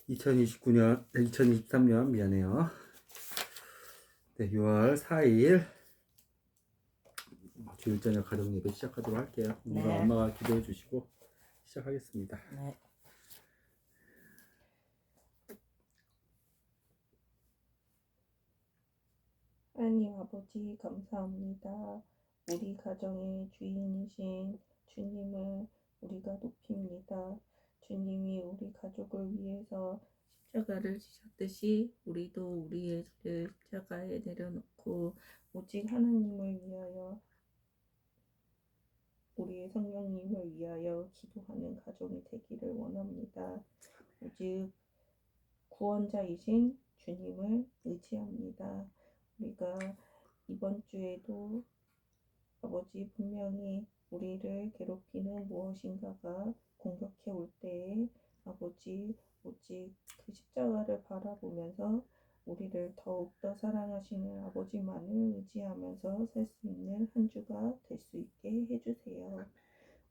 2023년 미안해요. 네, 6월 4일 주일 저녁 가정 예배 시작하도록 할게요. 오늘은 네. 엄마가 기도해 주시고 시작하겠습니다. 네. 하나님 아버지 감사합니다. 우리 가정의 주인이신 주님을 우리가 높입니다. 주님이 우리 가족을 위해서 십자가를 지셨듯이 우리도 우리의 죄를 십자가에 내려놓고 오직 하나님을 위하여 우리의 성령님을 위하여 기도하는 가정이 되기를 원합니다. 오직 구원자이신 주님을 의지합니다. 우리가 이번 주에도 아버지 분명히 우리를 괴롭히는 무엇인가가 공격해 올 때에 아버지 오직 그 십자가를 바라보면서 우리를 더욱더 사랑하시는 아버지만을 의지하면서 살 수 있는 한 주가 될 수 있게 해주세요.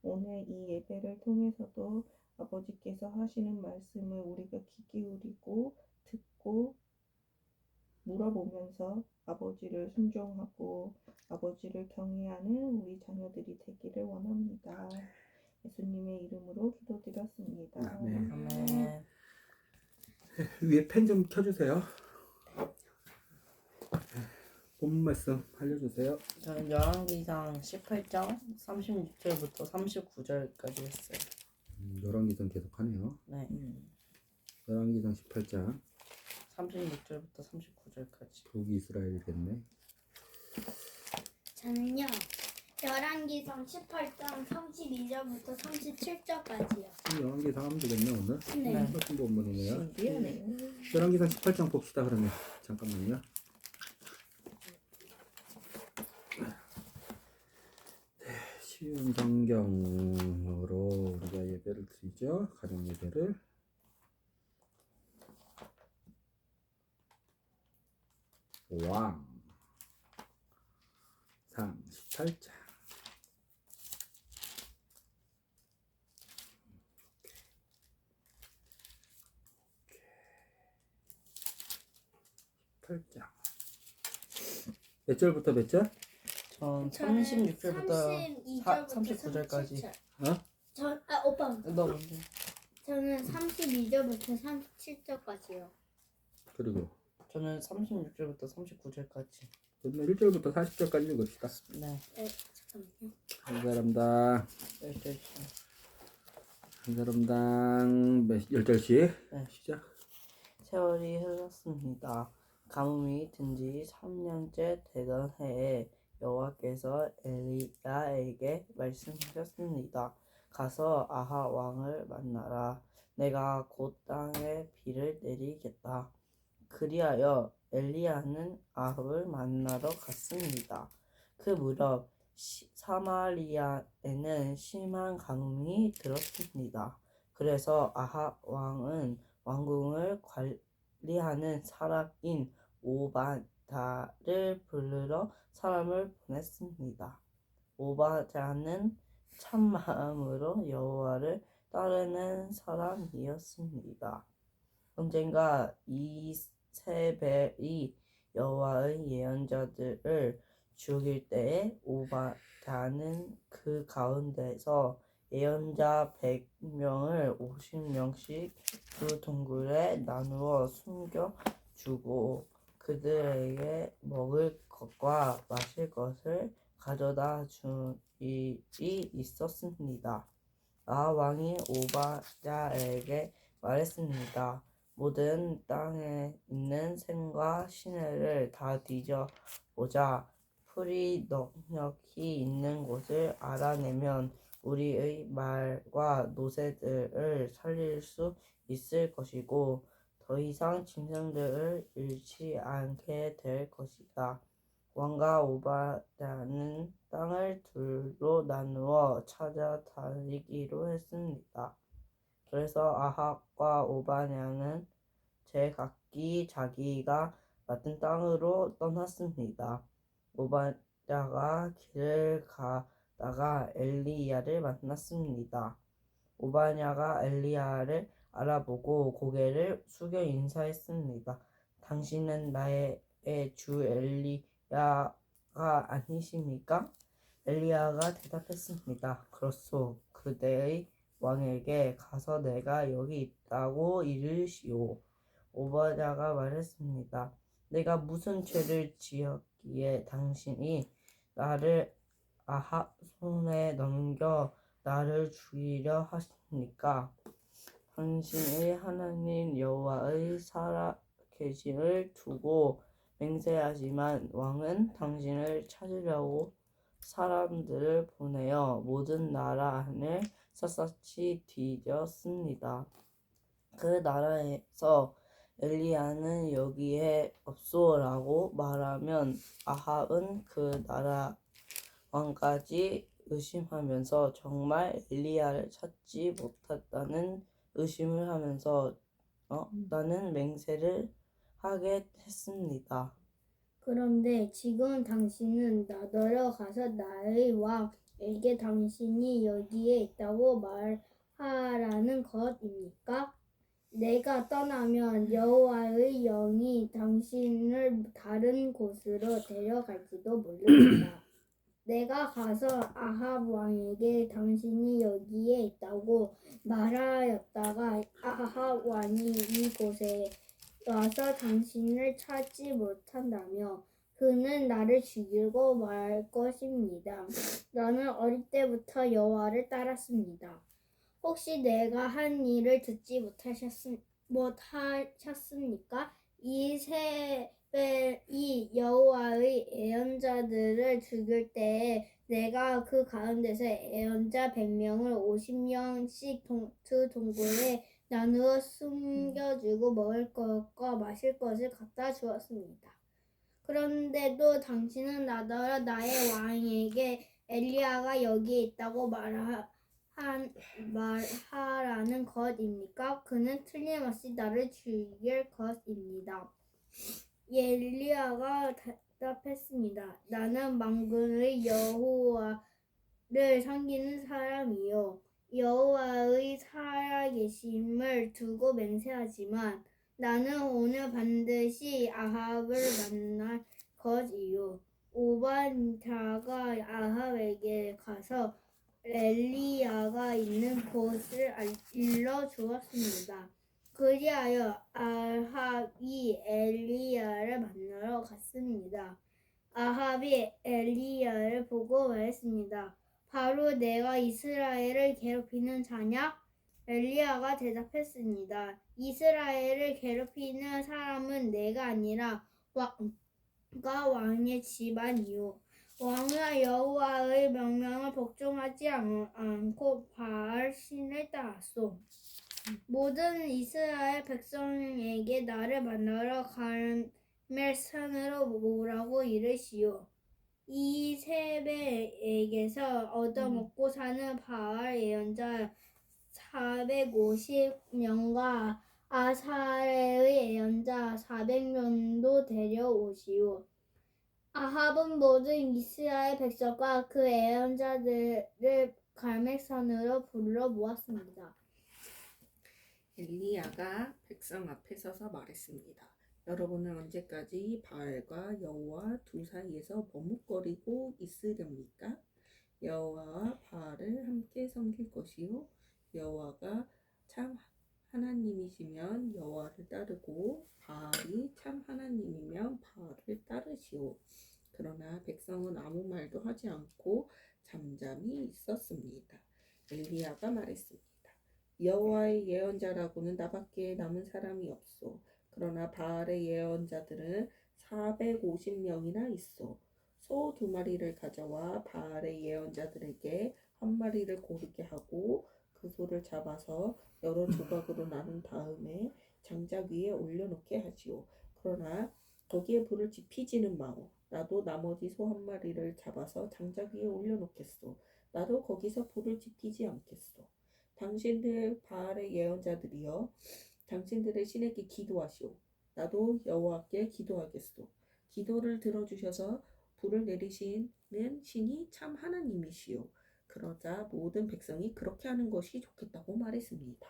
오늘 이 예배를 통해서도 아버지께서 하시는 말씀을 우리가 귀 기울이고 듣고 물어보면서 아버지를 순종하고 아버지를 경외하는 우리 자녀들이 되기를 원합니다. 예수님의 이름으로 기도드렸습니다. 아멘. 아멘. 위에 펜 좀 켜주세요. 본 말씀 알려주세요. 저는 열왕기상 18장 36절부터 39절까지 했어요. 열왕기상 계속하네요. 네. 열왕기상 18장 36절부터 39절까지. 북이스라엘이겠네. 저는요 열왕기상 18장 32절부터 37절까지요. 열왕기상 하면 되겠네 오늘. 네. 똑같은 본문이네요. 신기하네요. 열왕기상 18장 봅시다 그러면. 잠깐만요. 쉬운 성경으로 우리가 예배를 드리죠. 가정 예배를. 왕상 18장. 몇 절부터 몇 절? 전 저는 36절부터 32절부터 39절까지. 37절. 어? 오빠 먼저. 너 먼저. 저는 32절부터 37절까지요. 그리고 저는 36절부터 39절까지. 그러면 1절부터 40절까지 읽읍시다. 네. 네, 잠깐만요. 한 사람당 10절씩. 한 사람당 10절씩 네. 시작. 세월이 흘렀습니다. 가뭄이 든지 3년째 되던 해에 여호와께서 엘리야에게 말씀하셨습니다. 가서 아하 왕을 만나라. 내가 곧 땅에 비를 내리겠다. 그리하여 엘리야는 아합을 만나러 갔습니다. 그 무렵 사마리아에는 심한 가뭄이 들었습니다. 그래서 아합 왕은 왕궁을 관리하는 사람인 오바댜를 부르러 사람을 보냈습니다. 오바댜는 참마음으로 여호와를 따르는 사람이었습니다. 언젠가 이세벨이 여호와의 예언자들을 죽일 때에 오바댜는 그 가운데서 예언자 100명을 50명씩 두 동굴에 나누어 숨겨주고 그들에게 먹을 것과 마실 것을 가져다 준 일이 있었습니다. 왕이 오바댜에게 말했습니다. 모든 땅에 있는 샘과 시내를 다 뒤져보자. 풀이 넉넉히 있는 곳을 알아내면 우리의 말과 노새들을 살릴 수 있을 것이고 더 이상 짐승들을 잃지 않게 될 것이다. 왕과 오바댜는 땅을 둘로 나누어 찾아다니기로 했습니다. 그래서 아합과 오바댜는 제각기 자기가 맡은 땅으로 떠났습니다. 오바댜가 길을 가다가 엘리야를 만났습니다. 오바댜가 엘리야를 알아보고 고개를 숙여 인사했습니다. 당신은 나의 주 엘리야가 아니십니까? 엘리야가 대답했습니다. 그렇소. 그대의 왕에게 가서 내가 여기 있다고 이르시오. 오바댜가 말했습니다. 내가 무슨 죄를 지었기에 당신이 나를 아합 손에 넘겨 나를 죽이려 하십니까? 당신의 하나님 여호와의 살아계심을 두고 맹세하지만 왕은 당신을 찾으려고 사람들을 보내어 모든 나라 안을 샅샅이 뒤졌습니다. 그 나라에서 엘리야는 여기에 없소라고 말하면 아합은 그 나라 왕까지 의심하면서 정말 엘리야를 찾지 못했다는 의심을 하면서 나는 맹세를 하게 했습니다. 그런데 지금 당신은 나더러 가서 나의 왕에게 당신이 여기에 있다고 말하라는 것입니까? 내가 떠나면 여호와의 영이 당신을 다른 곳으로 데려갈지도 모릅니다. 내가 가서 아합 왕에게 당신이 여기에 있다고 말하였다가 아합 왕이 이곳에 와서 당신을 찾지 못한다며 그는 나를 죽이고 말 것입니다. 나는 어릴 때부터 여호와를 따랐습니다. 혹시 내가 한 일을 듣지 못하셨습니까? 이 여호와의 예언자들을 죽일 때에 내가 그 가운데서 예언자 100명을 50명씩 두 동굴에 나누어 숨겨주고 먹을 것과 마실 것을 갖다 주었습니다. 그런데도 당신은 나더러 나의 왕에게 엘리야가 여기에 있다고 말하라는 것입니까? 그는 틀림없이 나를 죽일 것입니다. 엘리야가 대답했습니다. 나는 만군의 여호와를 섬기는 사람이요 여호와의 살아계심을 두고 맹세하지만 나는 오늘 반드시 아합을 만날 것이요. 오바댜가 아합에게 가서 엘리야가 있는 곳을 일러 주었습니다. 그리하여 아합이 엘리야를 만나러 갔습니다. 아합이 엘리야를 보고 말했습니다. 바로 내가 이스라엘을 괴롭히는 자냐? 엘리야가 대답했습니다. 이스라엘을 괴롭히는 사람은 내가 아니라 왕의 집안이요. 왕은 여호와의 명령을 복종하지 않고 바알 신을 따랐소. 모든 이스라엘 백성에게 나를 만나러 갈멜산으로 모으라고 이르시오. 이세벨에게서 얻어먹고 사는 바알 예언자 450명과 아사레의 예언자 400명도 데려오시오. 아합은 모든 이스라엘 백성과 그 예언자들을 갈멜산으로 불러 모았습니다. 엘리야가 백성 앞에 서서 말했습니다. 여러분은 언제까지 바알과 여호와 둘 사이에서 머뭇거리고 있으렵니까? 여호와와 바알을 함께 섬길 것이요 여호와가 참 하나님이시면 여호와를 따르고 바알이 참 하나님이면 바알을 따르시오. 그러나 백성은 아무 말도 하지 않고 잠잠히 있었습니다. 엘리야가 말했습니다. 여호와의 예언자라고는 나밖에 남은 사람이 없소. 그러나 바알의 예언자들은 450명이나 있어. 소 2마리를 가져와 바알의 예언자들에게 1마리를 고르게 하고 그 소를 잡아서 여러 조각으로 나눈 다음에 장작 위에 올려놓게 하지요. 그러나 거기에 불을 지피지는 마오. 나도 나머지 소 1마리를 잡아서 장작 위에 올려놓겠소. 나도 거기서 불을 지피지 않겠소. 당신들 바알의 예언자들이여 당신들의 신에게 기도하시오. 나도 여호와께 기도하겠소. 기도를 들어주셔서 불을 내리시는 신이 참 하나님이시오. 그러자 모든 백성이 그렇게 하는 것이 좋겠다고 말했습니다.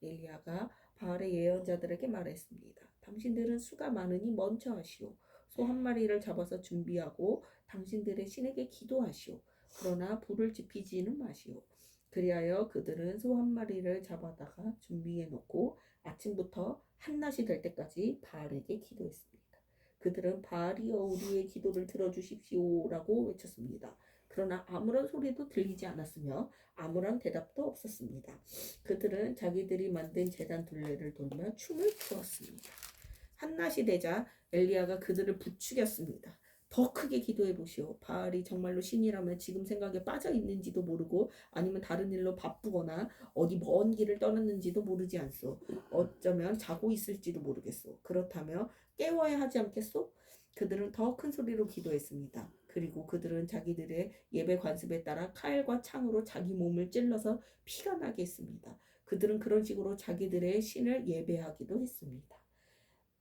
엘리야가 바알의 예언자들에게 말했습니다. 당신들은 수가 많으니 먼저 하시오. 소 한 마리를 잡아서 준비하고 당신들의 신에게 기도하시오. 그러나 불을 지피지는 마시오. 그리하여 그들은 소 한 마리를 잡아다가 준비해 놓고 아침부터 한낮이 될 때까지 바알에게 기도했습니다. 그들은 바알이여 우리의 기도를 들어주십시오라고 외쳤습니다. 그러나 아무런 소리도 들리지 않았으며 아무런 대답도 없었습니다. 그들은 자기들이 만든 제단 둘레를 돌며 춤을 추었습니다. 한낮이 되자 엘리야가 그들을 부추겼습니다. 더 크게 기도해 보시오. 바알이 정말로 신이라면 지금 생각에 빠져 있는지도 모르고 아니면 다른 일로 바쁘거나 어디 먼 길을 떠났는지도 모르지 않소. 어쩌면 자고 있을지도 모르겠소. 그렇다면 깨워야 하지 않겠소? 그들은 더 큰 소리로 기도했습니다. 그리고 그들은 자기들의 예배 관습에 따라 칼과 창으로 자기 몸을 찔러서 피가 나게 했습니다. 그들은 그런 식으로 자기들의 신을 예배하기도 했습니다.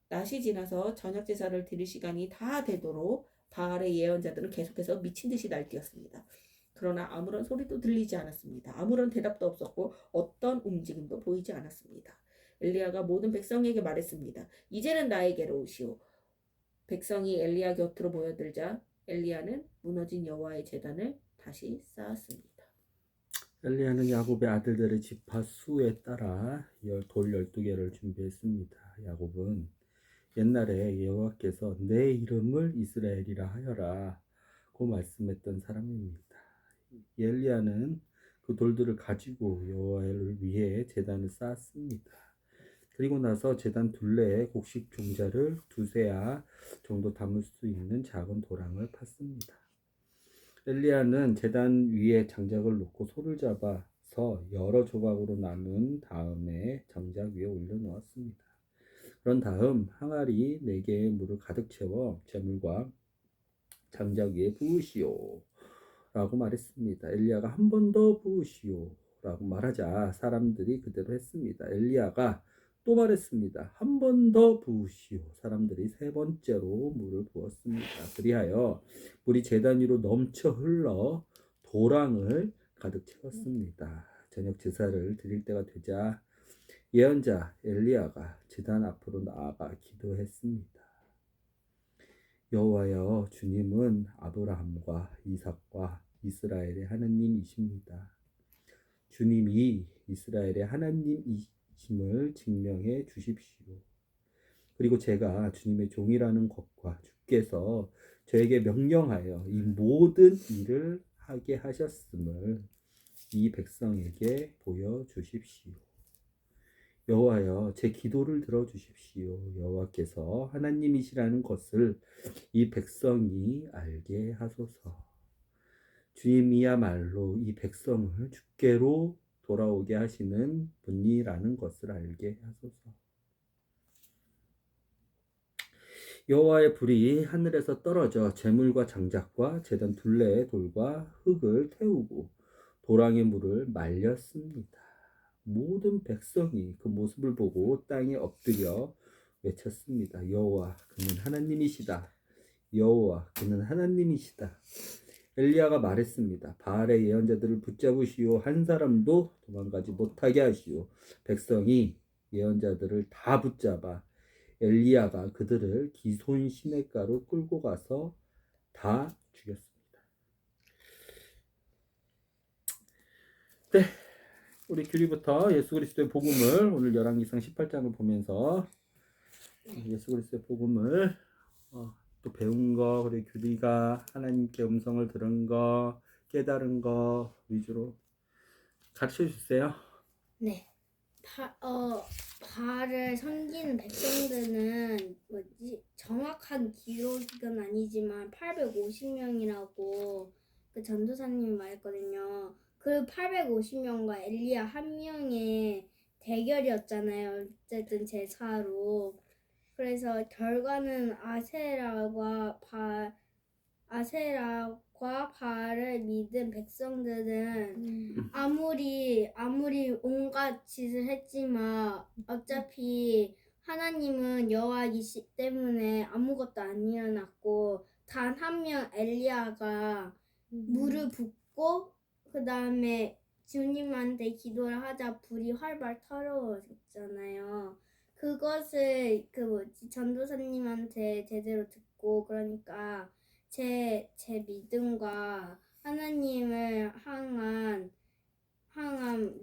낮이 지나서 저녁 제사를 드릴 시간이 다 되도록 바알의 예언자들은 계속해서 미친 듯이 날뛰었습니다. 그러나 아무런 소리도 들리지 않았습니다. 아무런 대답도 없었고 어떤 움직임도 보이지 않았습니다. 엘리야가 모든 백성에게 말했습니다. 이제는 나에게로 오시오. 백성이 엘리야 곁으로 모여들자 엘리야는 무너진 여호와의 제단을 다시 쌓았습니다. 엘리야는 야곱의 아들들의 지파 수에 따라 돌 12개를 준비했습니다. 야곱은 옛날에 여호와께서 내 이름을 이스라엘이라 하여라 고 말씀했던 사람입니다. 엘리야는 그 돌들을 가지고 여호와를 위해 제단을 쌓았습니다. 그리고 나서 제단 둘레에 곡식 종자를 2세아 정도 담을 수 있는 작은 도랑을 팠습니다. 엘리야는 제단 위에 장작을 놓고 소를 잡아서 여러 조각으로 나눈 다음에 장작 위에 올려놓았습니다. 그런 다음 항아리 4개의 물을 가득 채워 제물과 장작 위에 부으시오 라고 말했습니다. 엘리야가 한 번 더 부으시오 라고 말하자 사람들이 그대로 했습니다. 엘리야가 또 말했습니다. 한 번 더 부으시오. 사람들이 3번째로 물을 부었습니다. 그리하여 물이 제단 위로 넘쳐 흘러 도랑을 가득 채웠습니다. 저녁 제사를 드릴 때가 되자 예언자 엘리야가 제단 앞으로 나아가 기도했습니다. 여호와여, 주님은 아브라함과 이삭과 이스라엘의 하나님이십니다. 주님이 이스라엘의 하나님이심을 증명해 주십시오. 그리고 제가 주님의 종이라는 것과 주께서 저에게 명령하여 이 모든 일을 하게 하셨음을 이 백성에게 보여주십시오. 여호와여, 제 기도를 들어주십시오. 여호와께서 하나님이시라는 것을 이 백성이 알게 하소서. 주님이야말로 이 백성을 주께로 돌아오게 하시는 분이라는 것을 알게 하소서. 여호와의 불이 하늘에서 떨어져 제물과 장작과 제단 둘레의 돌과 흙을 태우고 도랑의 물을 말렸습니다. 모든 백성이 그 모습을 보고 땅에 엎드려 외쳤습니다. 여호와, 그는 하나님이시다. 여호와, 그는 하나님이시다. 엘리야가 말했습니다. 바알의 예언자들을 붙잡으시오. 한 사람도 도망가지 못하게 하시오. 백성이 예언자들을 다 붙잡아 엘리야가 그들을 기손 시냇가로 끌고 가서 다 죽였습니다. 네, 우리 규리부터 예수 그리스도의 복음을 오늘 열왕기상 18장을 보면서 예수 그리스도의 복음을 또 배운 거, 그리고 규리가 하나님께 음성을 들은 거, 깨달은 거 위주로 가르쳐 주세요. 네. 바알을 섬기는 백성들은 정확한 기록은 아니지만 850명이라고 그 전도사님이 말했거든요. 그 850명과 엘리야 한 명의 대결이었잖아요. 어쨌든 제사로. 그래서 결과는 아세라과 바알을 믿은 백성들은 아무리 온갖 짓을 했지만 어차피 하나님은 여호와이시 때문에 아무것도 안 일어났고 단 한 명 엘리야가 물을 붓고 그 다음에 주님한테 기도를 하자 불이 활발 타오르잖아요. 그것을 전도사님한테 제대로 듣고 그러니까 제 믿음과 하나님을 향한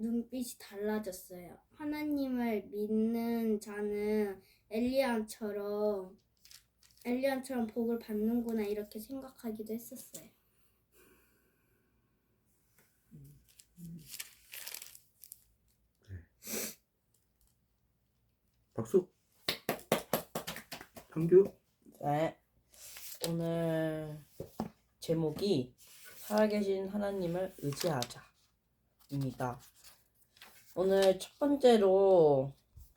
눈빛이 달라졌어요. 하나님을 믿는 자는 엘리야처럼 복을 받는구나 이렇게 생각하기도 했었어요. 박수. 한규. 네. 오늘 제목이 살아계신 하나님을 의지하자입니다. 오늘 첫 번째로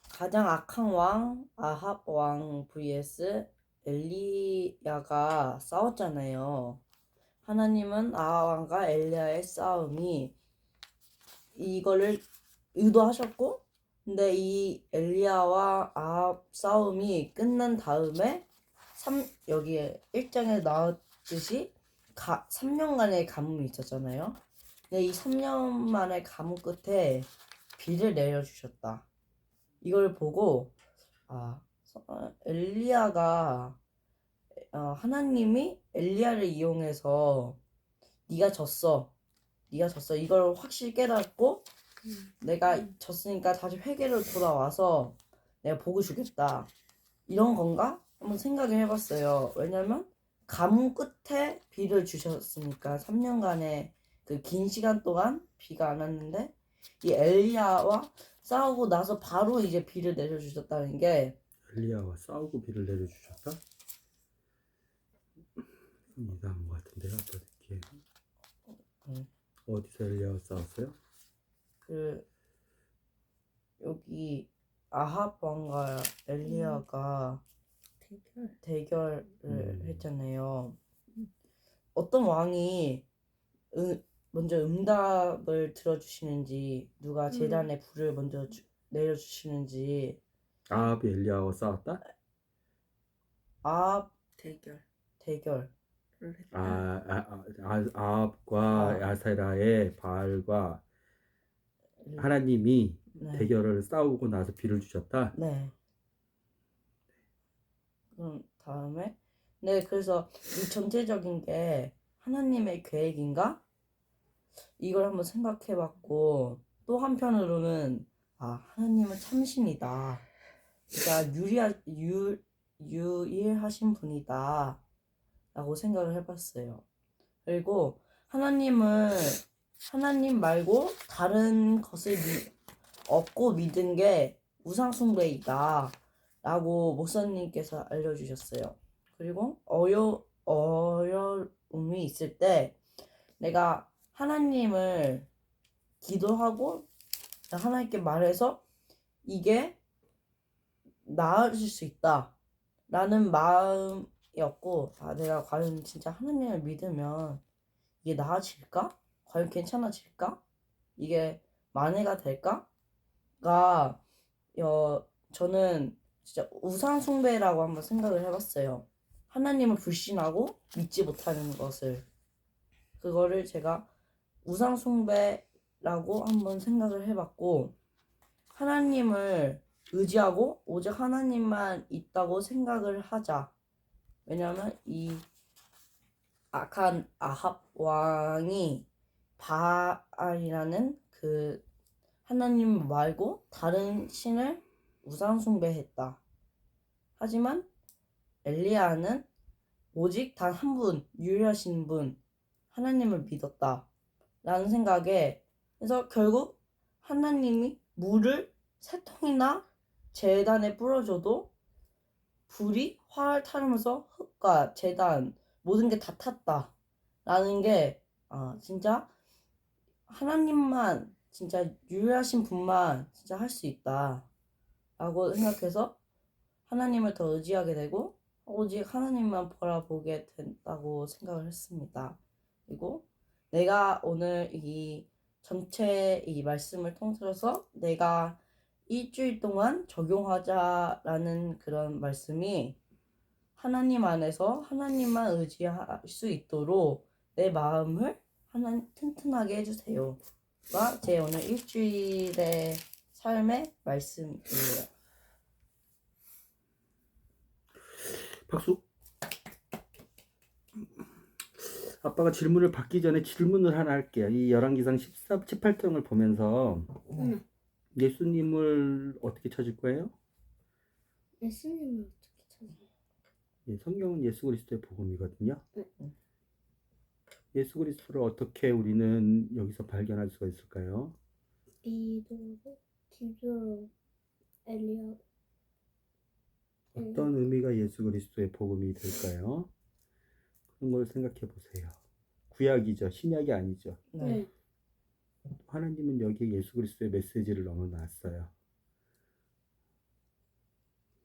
가장 악한 왕 아합 왕 vs 엘리야가 싸웠잖아요. 하나님은 아합 왕과 엘리야의 싸움이 이거를 의도하셨고, 근데 이 엘리야와 아합 싸움이 끝난 다음에 여기에 1장에 나왔듯이 3년간의 가뭄이 있었잖아요. 근데 이 3년만의 가뭄 끝에 비를 내려주셨다. 이걸 보고 엘리야가 하나님이 엘리야를 이용해서 네가 졌어 이걸 확실히 깨닫고 내가 졌으니까 다시 회개로 돌아와서 내가 복을 주겠다 이런 건가? 한번 생각을 해봤어요. 왜냐면 가뭄 끝에 비를 주셨으니까 3년간의 그 긴 시간 동안 비가 안 왔는데 이 엘리야와 싸우고 나서 바로 이제 비를 내려주셨다는 게 엘리야와 싸우고 비를 내려주셨다? 이상한 것 같은데요. 아까 듣기에. 어디서 엘리야와 싸웠어요? 여기 아합 왕과 엘리야가 대결을 했잖아요. 어떤 왕이 먼저 응답을 들어주시는지 누가 제단에 불을 먼저 내려주시는지. 아합이 엘리야와 싸웠다? 아합 대결. 아합과 야세라의 바알과 하나님이 네. 대결을 싸우고 나서 비를 주셨다? 네. 그럼 다음에 그래서 이 전체적인 게 하나님의 계획인가? 이걸 한번 생각해봤고 또 한편으로는 하나님은 참신이다. 진짜 유일하신 분이다 라고 생각을 해봤어요. 그리고 하나님 말고 다른 것을 얻고 믿은 게 우상숭배이다 라고 목사님께서 알려주셨어요. 그리고 어려움이 있을 때 내가 하나님을 기도하고 하나님께 말해서 이게 나아질 수 있다 라는 마음이었고 내가 과연 진짜 하나님을 믿으면 이게 나아질까? 과연 괜찮아질까? 이게 만회가 될까? 저는 진짜 우상숭배라고 한번 생각을 해봤어요. 하나님을 불신하고 믿지 못하는 것을 그거를 제가 우상숭배라고 한번 생각을 해봤고 하나님을 의지하고 오직 하나님만 있다고 생각을 하자. 왜냐하면 이 악한 아합 왕이 바알이라는 그 하나님 말고 다른 신을 우상숭배했다. 하지만 엘리야는 오직 단 한 분, 유일하신 분 하나님을 믿었다 라는 생각에 그래서 결국 하나님이 물을 3통이나 제단에 뿌려줘도 불이 활활 타면서 흙과 제단 모든 게 다 탔다 라는 게 진짜 하나님만 진짜 유일하신 분만 진짜 할 수 있다 라고 생각해서 하나님을 더 의지하게 되고 오직 하나님만 바라보게 된다고 생각을 했습니다. 그리고 내가 오늘 이 전체 이 말씀을 통틀어서 내가 일주일 동안 적용하자라는 그런 말씀이 하나님 안에서 하나님만 의지할 수 있도록 내 마음을 튼튼하게 해주세요. 제 오늘 일주일의 삶의 말씀이에요. 박수. 아빠가 질문을 받기 전에 질문을 하나 할게요. 이 열왕기상 18장을 보면서 응. 예수님을 어떻게 찾을 거예요? 예수님을 어떻게 찾아요? 예, 성경은 예수 그리스도의 복음이거든요. 네. 예수 그리스도를 어떻게 우리는 여기서 발견할 수가 있을까요? 기도로 엘리야. 어떤 의미가 예수 그리스도의 복음이 될까요? 그런 걸 생각해 보세요. 구약이죠. 신약이 아니죠. 네. 하나님은 여기에 예수 그리스도의 메시지를 넣어놨어요.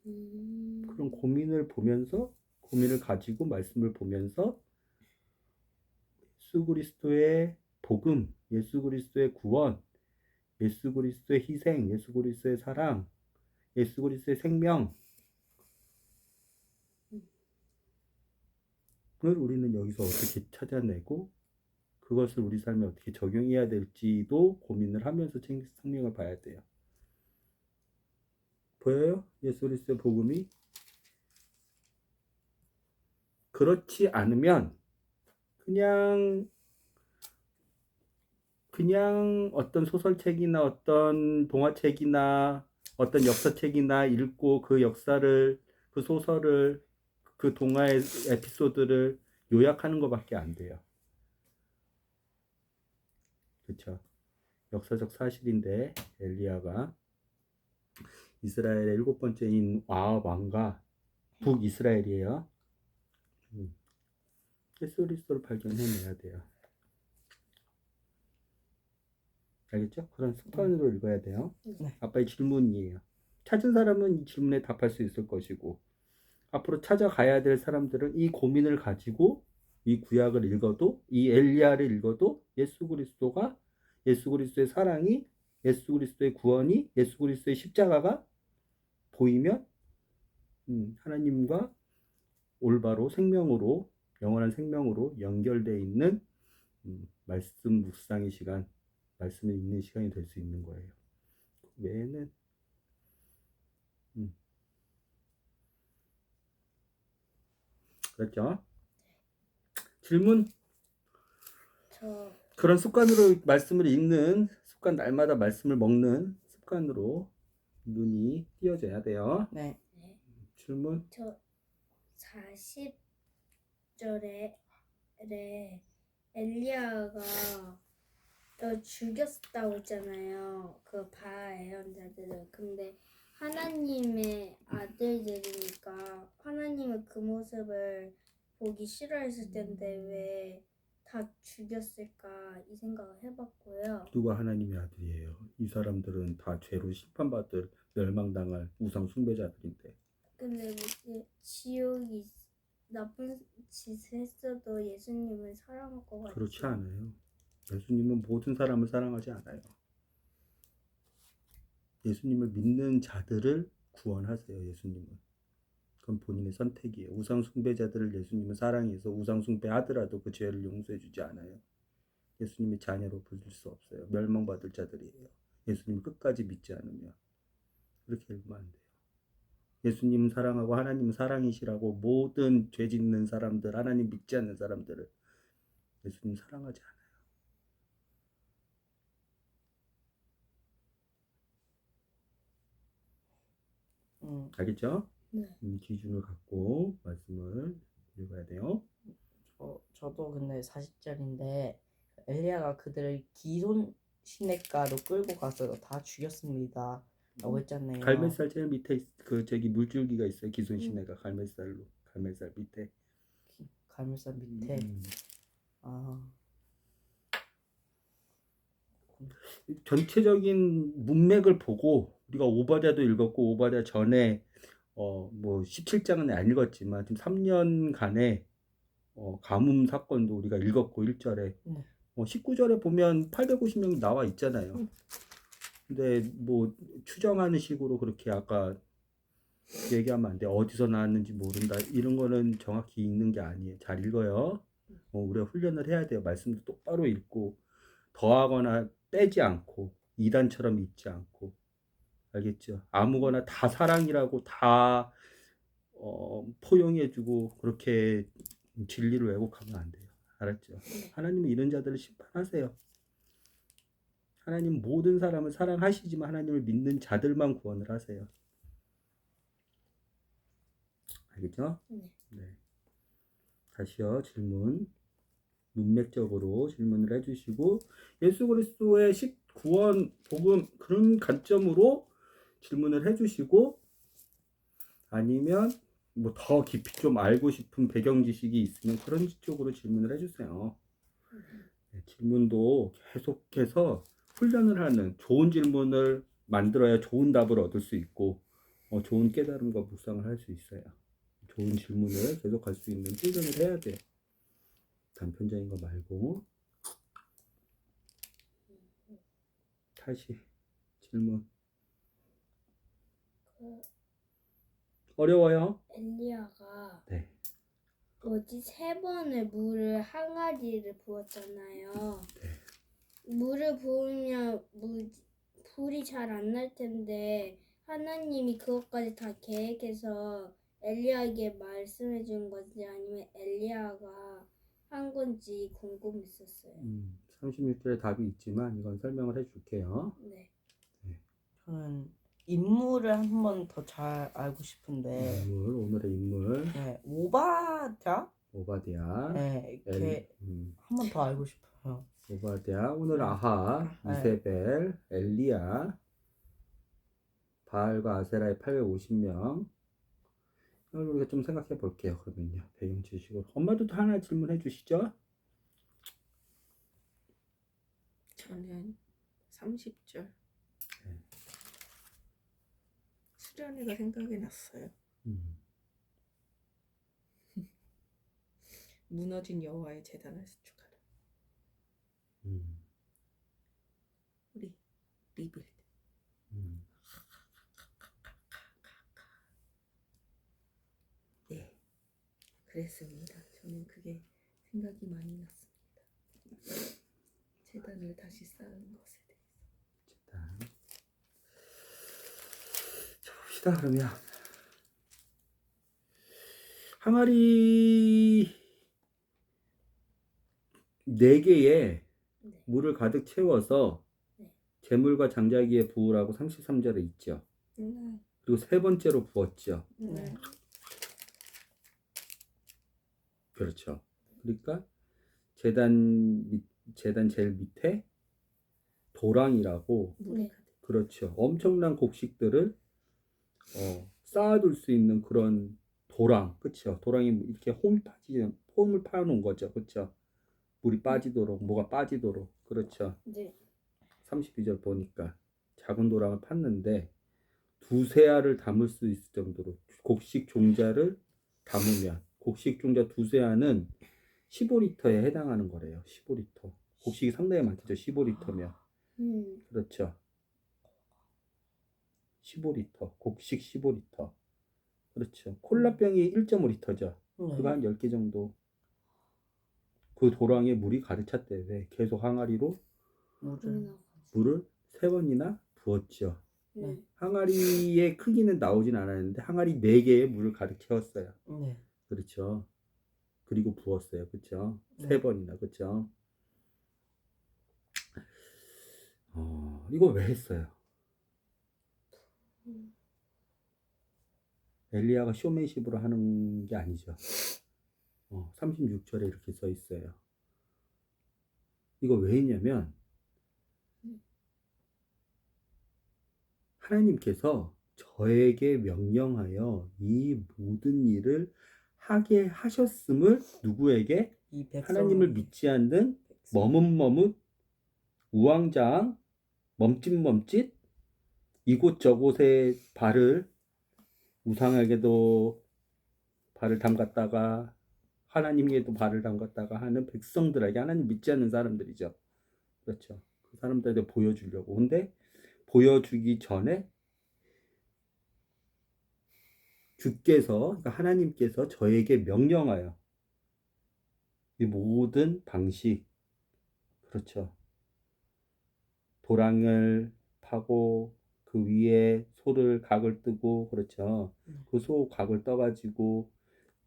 그런 고민을 보면서, 고민을 가지고 말씀을 보면서 예수 그리스도의 복음, 예수 그리스도의 구원, 예수 그리스도의 희생, 예수 그리스도의 사랑, 예수 그리스도의 생명, 을 우리는 여기서 어떻게 찾아내고 그것을 우리 삶에 어떻게 적용해야 될지도 고민을 하면서 성경을 봐야 돼요. 보여요? 예수 그리스도의 복음이? 그렇지 않으면 그냥 어떤 소설책이나 어떤 동화책이나 어떤 역사책이나 읽고 그 역사를, 그 소설을, 그 동화의 에피소드를 요약하는 것밖에 안 돼요. 그렇죠? 역사적 사실인데 엘리야가 이스라엘의 7번째인 아합 왕과 북이스라엘이에요. 예수 그리스도를 발견해내야 돼요. 알겠죠? 그런 습관으로 읽어야 돼요. 네. 아빠의 질문이에요. 찾은 사람은 이 질문에 답할 수 있을 것이고 앞으로 찾아가야 될 사람들은 이 고민을 가지고 이 구약을 읽어도, 이 엘리야를 읽어도 예수 그리스도가, 예수 그리스도의 사랑이, 예수 그리스도의 구원이, 예수 그리스도의 십자가가 보이면 하나님과 올바로 생명으로, 영원한 생명으로 연결되어 있는 말씀 묵상의 시간, 말씀을 읽는 시간이 될 수 있는 거예요. 그 외에는 그렇죠? 질문? 그런 습관으로 말씀을 읽는 습관, 날마다 말씀을 먹는 습관으로 눈이 띄어져야 돼요. 네. 질문? 저 40절에 엘리야가 죽였다고 했잖아요. 그 바알 예언자들을. 근데 하나님의 아들들이니까 하나님은 그 모습을 보기 싫어했을 텐데 왜 다 죽였을까 이 생각을 해봤고요. 누가 하나님의 아들이에요? 이 사람들은 다 죄로 심판받을, 멸망당할 우상 숭배자들인데. 근데 뭐 지옥이 나쁜 짓을 했어도 예수님을 사랑할 것 같아요. 그렇지 않아요. 예수님은 모든 사람을 사랑하지 않아요. 예수님을 믿는 자들을 구원하세요. 예수님은. 그건 본인의 선택이에요. 우상 숭배자들을 예수님은 사랑해서 우상 숭배하더라도 그 죄를 용서해 주지 않아요. 예수님의 자녀로 부를 수 없어요. 멸망받을 자들이에요. 예수님을 끝까지 믿지 않으면. 그렇게 읽으면 안 돼요. 예수님은 사랑하고 하나님은 사랑이시라고 모든 죄 짓는 사람들, 하나님 믿지 않는 사람들을 예수님 사랑하지 않아요. 알겠죠? 네. 기준을 갖고 말씀을 읽어야 돼요. 저도 근데 40절인데 엘리야가 그들을 기손 시냇가로 끌고 가서 다 죽였습니다. 라고 했잖아요. 갈멜살 제일 밑에 물줄기가 있어요. 기손시내가 갈멜살 밑에. 갈멜산 밑에. 전체적인 문맥을 보고 우리가 오바댜도 읽었고 오바댜 전에 뭐 17장은 안 읽었지만 지금 3년간의 가뭄 사건도 우리가 읽었고 1절에 19절에 보면 850명이 나와 있잖아요. 근데 뭐 추정하는 식으로 그렇게 아까 얘기하면 안 돼. 어디서 나왔는지 모른다. 이런 거는 정확히 읽는 게 아니에요. 잘 읽어요. 우리가 훈련을 해야 돼요. 말씀도 똑바로 읽고 더하거나 떼지 않고 이단처럼 믿지 않고, 알겠죠? 아무거나 다 사랑이라고 다 포용해주고 그렇게 진리를 왜곡하면 안 돼요. 알았죠? 하나님은 이런 자들을 심판하세요. 하나님 모든 사람을 사랑하시지만 하나님을 믿는 자들만 구원을 하세요. 알겠죠? 네. 다시요, 질문. 문맥적으로 질문을 해주시고, 예수 그리스도의 구원, 복음, 그런 관점으로 질문을 해주시고, 아니면 뭐 더 깊이 좀 알고 싶은 배경 지식이 있으면 그런 쪽으로 질문을 해주세요. 네, 질문도 계속해서 훈련을 하는, 좋은 질문을 만들어야 좋은 답을 얻을 수 있고, 좋은 깨달음과 묵상을 할 수 있어요. 좋은 질문을 계속할 수 있는 훈련을 해야 돼요. 단편적인 거 말고. 다시 질문. 어려워요? 엘리야가 네. 뭐지 3번을 물을 항아리를 부었잖아요. 물을 부으면 불이 잘 안 날 텐데 하나님이 그것까지 다 계획해서 엘리야에게 말씀해 준 건지 아니면 엘리야가 한 건지 궁금했었어요. 36절에 답이 있지만 이건 설명을 해줄게요. 네. 저는 인물을 한 번 더 잘 알고 싶은데, 오늘의 인물 네, 오바댜? 오바댜. 네, 이렇게 한 번 더 알고 싶어요. 오바댜, 오늘 아하, 이세벨, 엘리야, 바알과 아세라의 850명. 이걸 우리가 좀 생각해 볼게요. 그러면요, 배경 지식으로. 엄마도 또 하나 질문해 주시죠. 저는 30절 수련회가 생각이 났어요. 무너진 여호와의 제단을 수축하라. 우리 리빌드. 네, 그랬습니다. 저는 그게 생각이 많이 났습니다. 제단을 다시 쌓은 것에 대해서. 자, 봅시다. 그러면 항아리 4개에 물을 가득 채워서 재물과 장자기에 부으라고 33절에 있죠. 그리고 3번째로 부었죠. 그렇죠. 그러니까 제단 제일 밑에 도랑이라고, 그렇죠, 엄청난 곡식들을 쌓아둘 수 있는 그런 도랑, 그렇죠. 도랑이 이렇게 홈을 파놓은 거죠, 그렇죠. 물이 빠지도록, 뭐가 빠지도록, 그렇죠. 네. 32절 보니까 작은 도랑을 팠는데 2세 알을 담을 수 있을 정도로 곡식 종자를 담으면, 곡식 종자 2세 알은 15리터에 해당하는 거래요. 15리터. 곡식이 상당히 많겠죠. 15리터면. 그렇죠. 15리터. 곡식 15리터. 그렇죠. 콜라병이 1.5리터죠. 그거 한 10개 정도. 그 도랑에 물이 가득 찼대. 왜? 계속 항아리로 물을 3번이나 부었죠. 항아리의 크기는 나오진 않았는데 항아리 4개에 물을 가득 채웠어요. 그렇죠. 그리고 부었어요. 그렇죠. 3번이나. 그렇죠. 이거 왜 했어요? 엘리야가 쇼맨십으로 하는 게 아니죠. 36절에 이렇게 써 있어요. 이거 왜 했냐면 하나님께서 저에게 명령하여 이 모든 일을 하게 하셨음을 누구에게? 하나님을 믿지 않는 머뭇머뭇, 우왕좌왕, 멈칫멈칫, 이곳저곳에 우상에게도 발을 담갔다가 하나님에게도 발을 담갔다가 하는 백성들에게, 하나님 믿지 않는 사람들이죠. 그렇죠. 그 사람들에게 보여주려고. 근데 보여주기 전에 그러니까 하나님께서 저에게 명령하여 이 모든 방식, 그렇죠, 도랑을 파고 그 위에 소를 각을 뜨고 그렇죠. 그 소 각을 떠가지고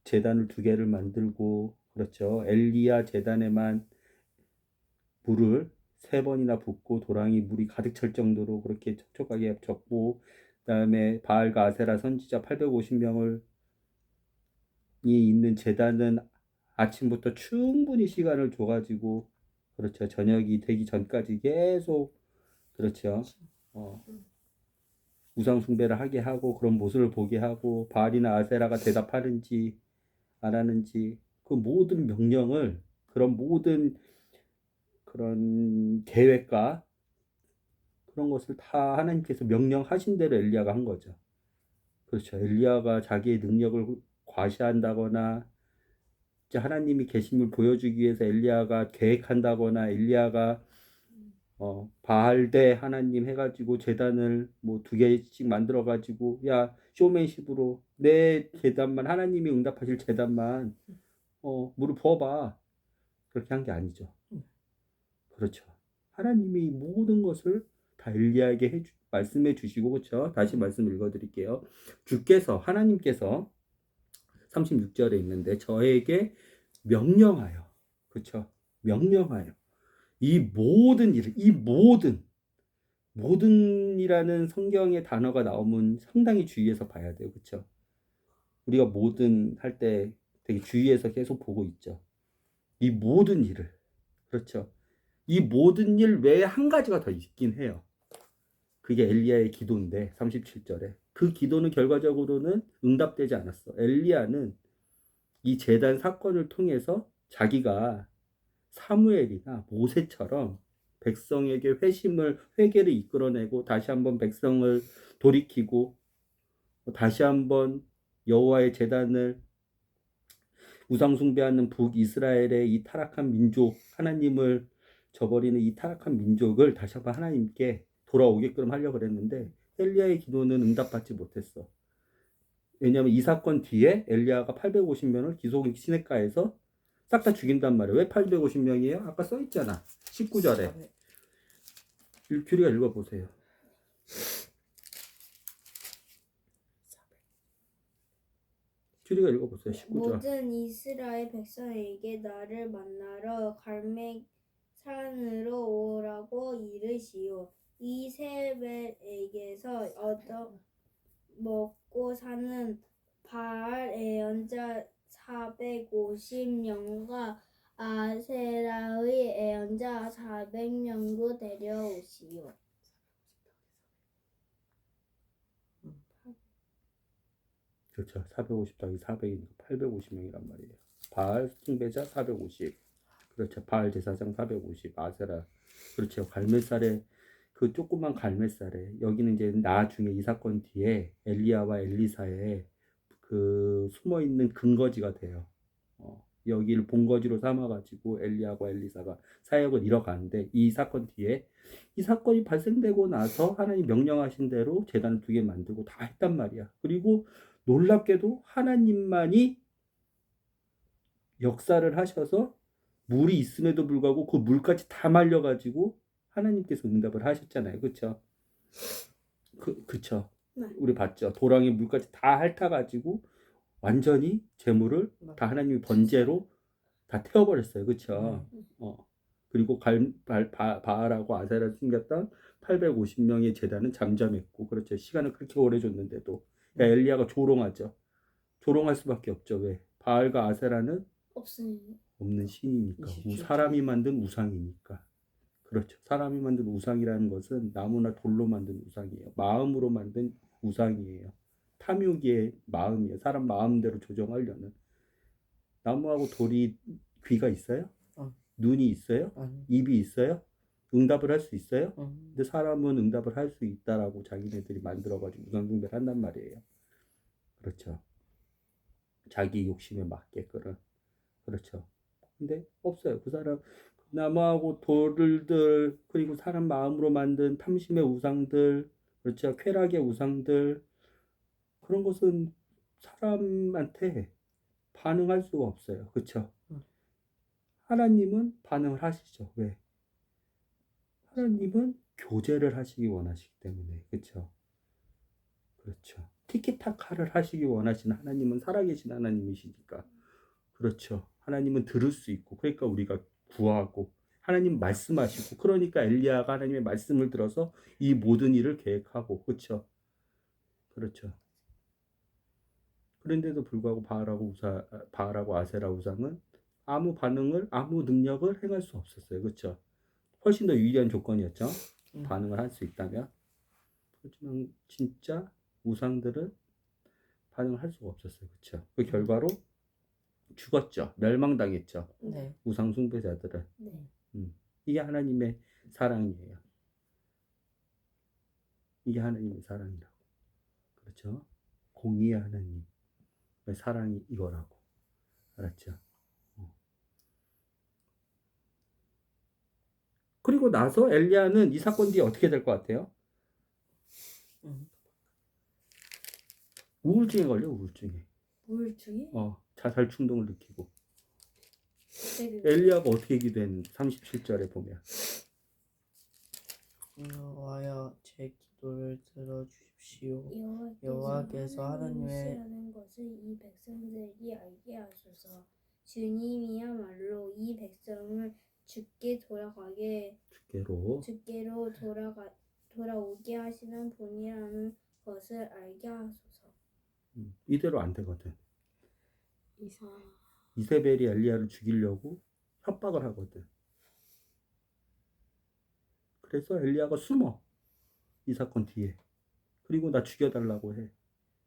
제단을 2개를 만들고 그렇죠. 엘리야 제단에만 물을 3번이나 붓고 도랑이 물이 가득 찰 정도로 그렇게 촉촉하게 젓고 그다음에 바알과 아세라 선지자 850명을 이 있는 제단은 아침부터 충분히 시간을 줘가지고 그렇죠. 저녁이 되기 전까지 계속 그렇죠. 우상 숭배를 하게 하고 그런 모습을 보게 하고 바알이나 아세라가 대답하는지 안 하는지 그 모든 명령을 그런 모든 그런 계획과 그런 것을 다 하나님께서 명령하신 대로 엘리야가 한 거죠. 그렇죠. 엘리야가 자기의 능력을 과시한다거나 이제 하나님이 계심을 보여주기 위해서 엘리야가 계획한다거나 엘리야가 바알 대 하나님 해가지고 제단을 뭐 2개씩 만들어가지고 야 쇼맨십으로 내 제단만 하나님이 응답하실 제단만 물을 부어봐 그렇게 한 게 아니죠. 그렇죠. 하나님이 모든 것을 다 엘리야에게 말씀해 주시고 그렇죠. 다시 말씀 읽어드릴게요. 주께서 하나님께서 36절에 있는데 저에게 명령하여 그렇죠. 명령하여 이 모든 일을 이 모든이라는 성경의 단어가 나오면 상당히 주의해서 봐야 돼요. 그렇죠. 우리가 모든 할 때 되게 주의해서 계속 보고 있죠. 이 모든 일을 그렇죠. 이 모든 일 외에 한 가지가 더 있긴 해요. 그게 엘리야의 기도인데 37절에 그 기도는 결과적으로는 응답되지 않았어. 엘리야는 이 제단 사건을 통해서 자기가 사무엘이나 모세처럼 백성에게 회개를 이끌어내고 다시 한번 백성을 돌이키고 다시 한번 여호와의 제단을 우상 숭배하는 북이스라엘의 이 타락한 민족 하나님을 저버리는 이 타락한 민족을 다시 한번 하나님께 돌아오게끔 하려고 그랬는데 엘리야의 기도는 응답받지 못했어. 왜냐하면 이 사건 뒤에 엘리야가 850명을 기속 시내가에서 싹 다 죽인단 말이에요. 왜 850명이에요? 아까 써있잖아. 19절에. 규리가 읽어보세요. 규리가 읽어보세요. 19절. 모든 이스라엘 백성에게 나를 만나러 갈멜산으로 오라고 이르시오. 이세벨에게서 얻어 먹고 사는 바알 예언자 450명과 아세라의 예언자 400명도 데려오시오. 그렇죠. 450 더하기 400이니까 850명이란 말이에요. 바알 숭배자 450. 그렇죠. 바알 제사장 450. 아세라. 그렇죠. 갈멜살에 그 조그만 갈멜살에 여기는 이제 나중에 이 사건 뒤에 엘리야와 엘리사의 그 숨어 있는 근거지가 돼요. 여기를 본거지로 삼아가지고 엘리야와 엘리사가 사역을 이뤄가는데 이 사건 뒤에 이 사건이 발생되고 나서 하나님 명령하신 대로 제단을 2개 만들고 다 했단 말이야. 그리고 놀랍게도 하나님만이 역사를 하셔서 물이 있음에도 불구하고 그 물까지 다 말려가지고 하나님께서 응답을 하셨잖아요. 그쵸? 그쵸? 네. 우리 봤죠? 도랑의 물까지 다 핥아가지고 완전히 재물을 다 하나님이 번제로 다 태워버렸어요. 그쵸? 그리고 바알하고 아세라를 숨겼던 850명의 제단은 잠잠했고 그렇죠. 시간을 그렇게 오래 줬는데도 엘리야가 조롱하죠. 조롱할 수밖에 없죠. 왜? 바알과 아세라는 없는 신이니까. 사람이 만든 우상이니까. 그렇죠. 사람이 만든 우상이라는 것은 나무나 돌로 만든 우상이에요. 마음으로 만든 우상이에요. 탐욕의 마음이에요. 사람 마음대로 조정하려는. 나무하고 돌이 귀가 있어요? 눈이 있어요? 입이 있어요? 응답을 할 수 있어요? 근데 사람은 응답을 할 수 있다라고 자기네들이 만들어가지고 우상숭배를 한단 말이에요. 그렇죠. 자기 욕심에 맞게끔. 그렇죠. 근데 없어요. 그 사람 나무하고 돌들 그리고 사람 마음으로 만든 탐심의 우상들 그렇죠. 쾌락의 우상들 그런 것은 사람한테 반응할 수가 없어요. 그렇죠. 하나님은 반응을 하시죠. 왜? 하나님은 교제를 하시기 원하시기 때문에. 그렇죠? 그렇죠. 티키타카를 하시기 원하시는 하나님은 살아계신 하나님이시니까. 그렇죠. 하나님은 들을 수 있고, 그러니까 우리가 구하고, 하나님 말씀하시고, 그러니까 엘리야가 하나님의 말씀을 들어서 이 모든 일을 계획하고. 그렇죠. 그렇죠. 그런데도 불구하고 바알하고 아세라 우상은 아무 반응을, 아무 능력을 행할 수 없었어요. 그렇죠. 훨씬 더 유리한 조건이었죠. 반응을 할 수 있다면. 하지만 진짜 우상들은 반응을 할 수가 없었어요. 그렇죠. 그 결과로 죽었죠. 멸망당했죠. 네. 우상 숭배자들은. 네. 이게 하나님의 사랑이에요. 이게 하나님의 사랑이라고. 그렇죠. 공의의 하나님의 사랑이 이거라고. 알았죠? 그리고 나서 엘리야는 이 사건 뒤에 어떻게 될 것 같아요? 우울증에 걸려. 우울증에. 우울증이? 자살 충동을 느끼고. 되게 엘리야가 어떻게 기도했는지 37절에 보면. 여호와여 제 기도를 들어주십시오. 여호와께서 여호와께서 하나님이시라는 것을 이 백성들이 알게 하소서. 주님이야말로 이 백성을 주께로 돌아오게 하시는 분이라는 것을 알게 하소서. 이대로 안 되거든. 이사 이세벨이 엘리야를 죽이려고 협박을 하거든. 그래서 엘리야가 숨어. 이 사건 뒤에. 그리고 나 죽여달라고 해.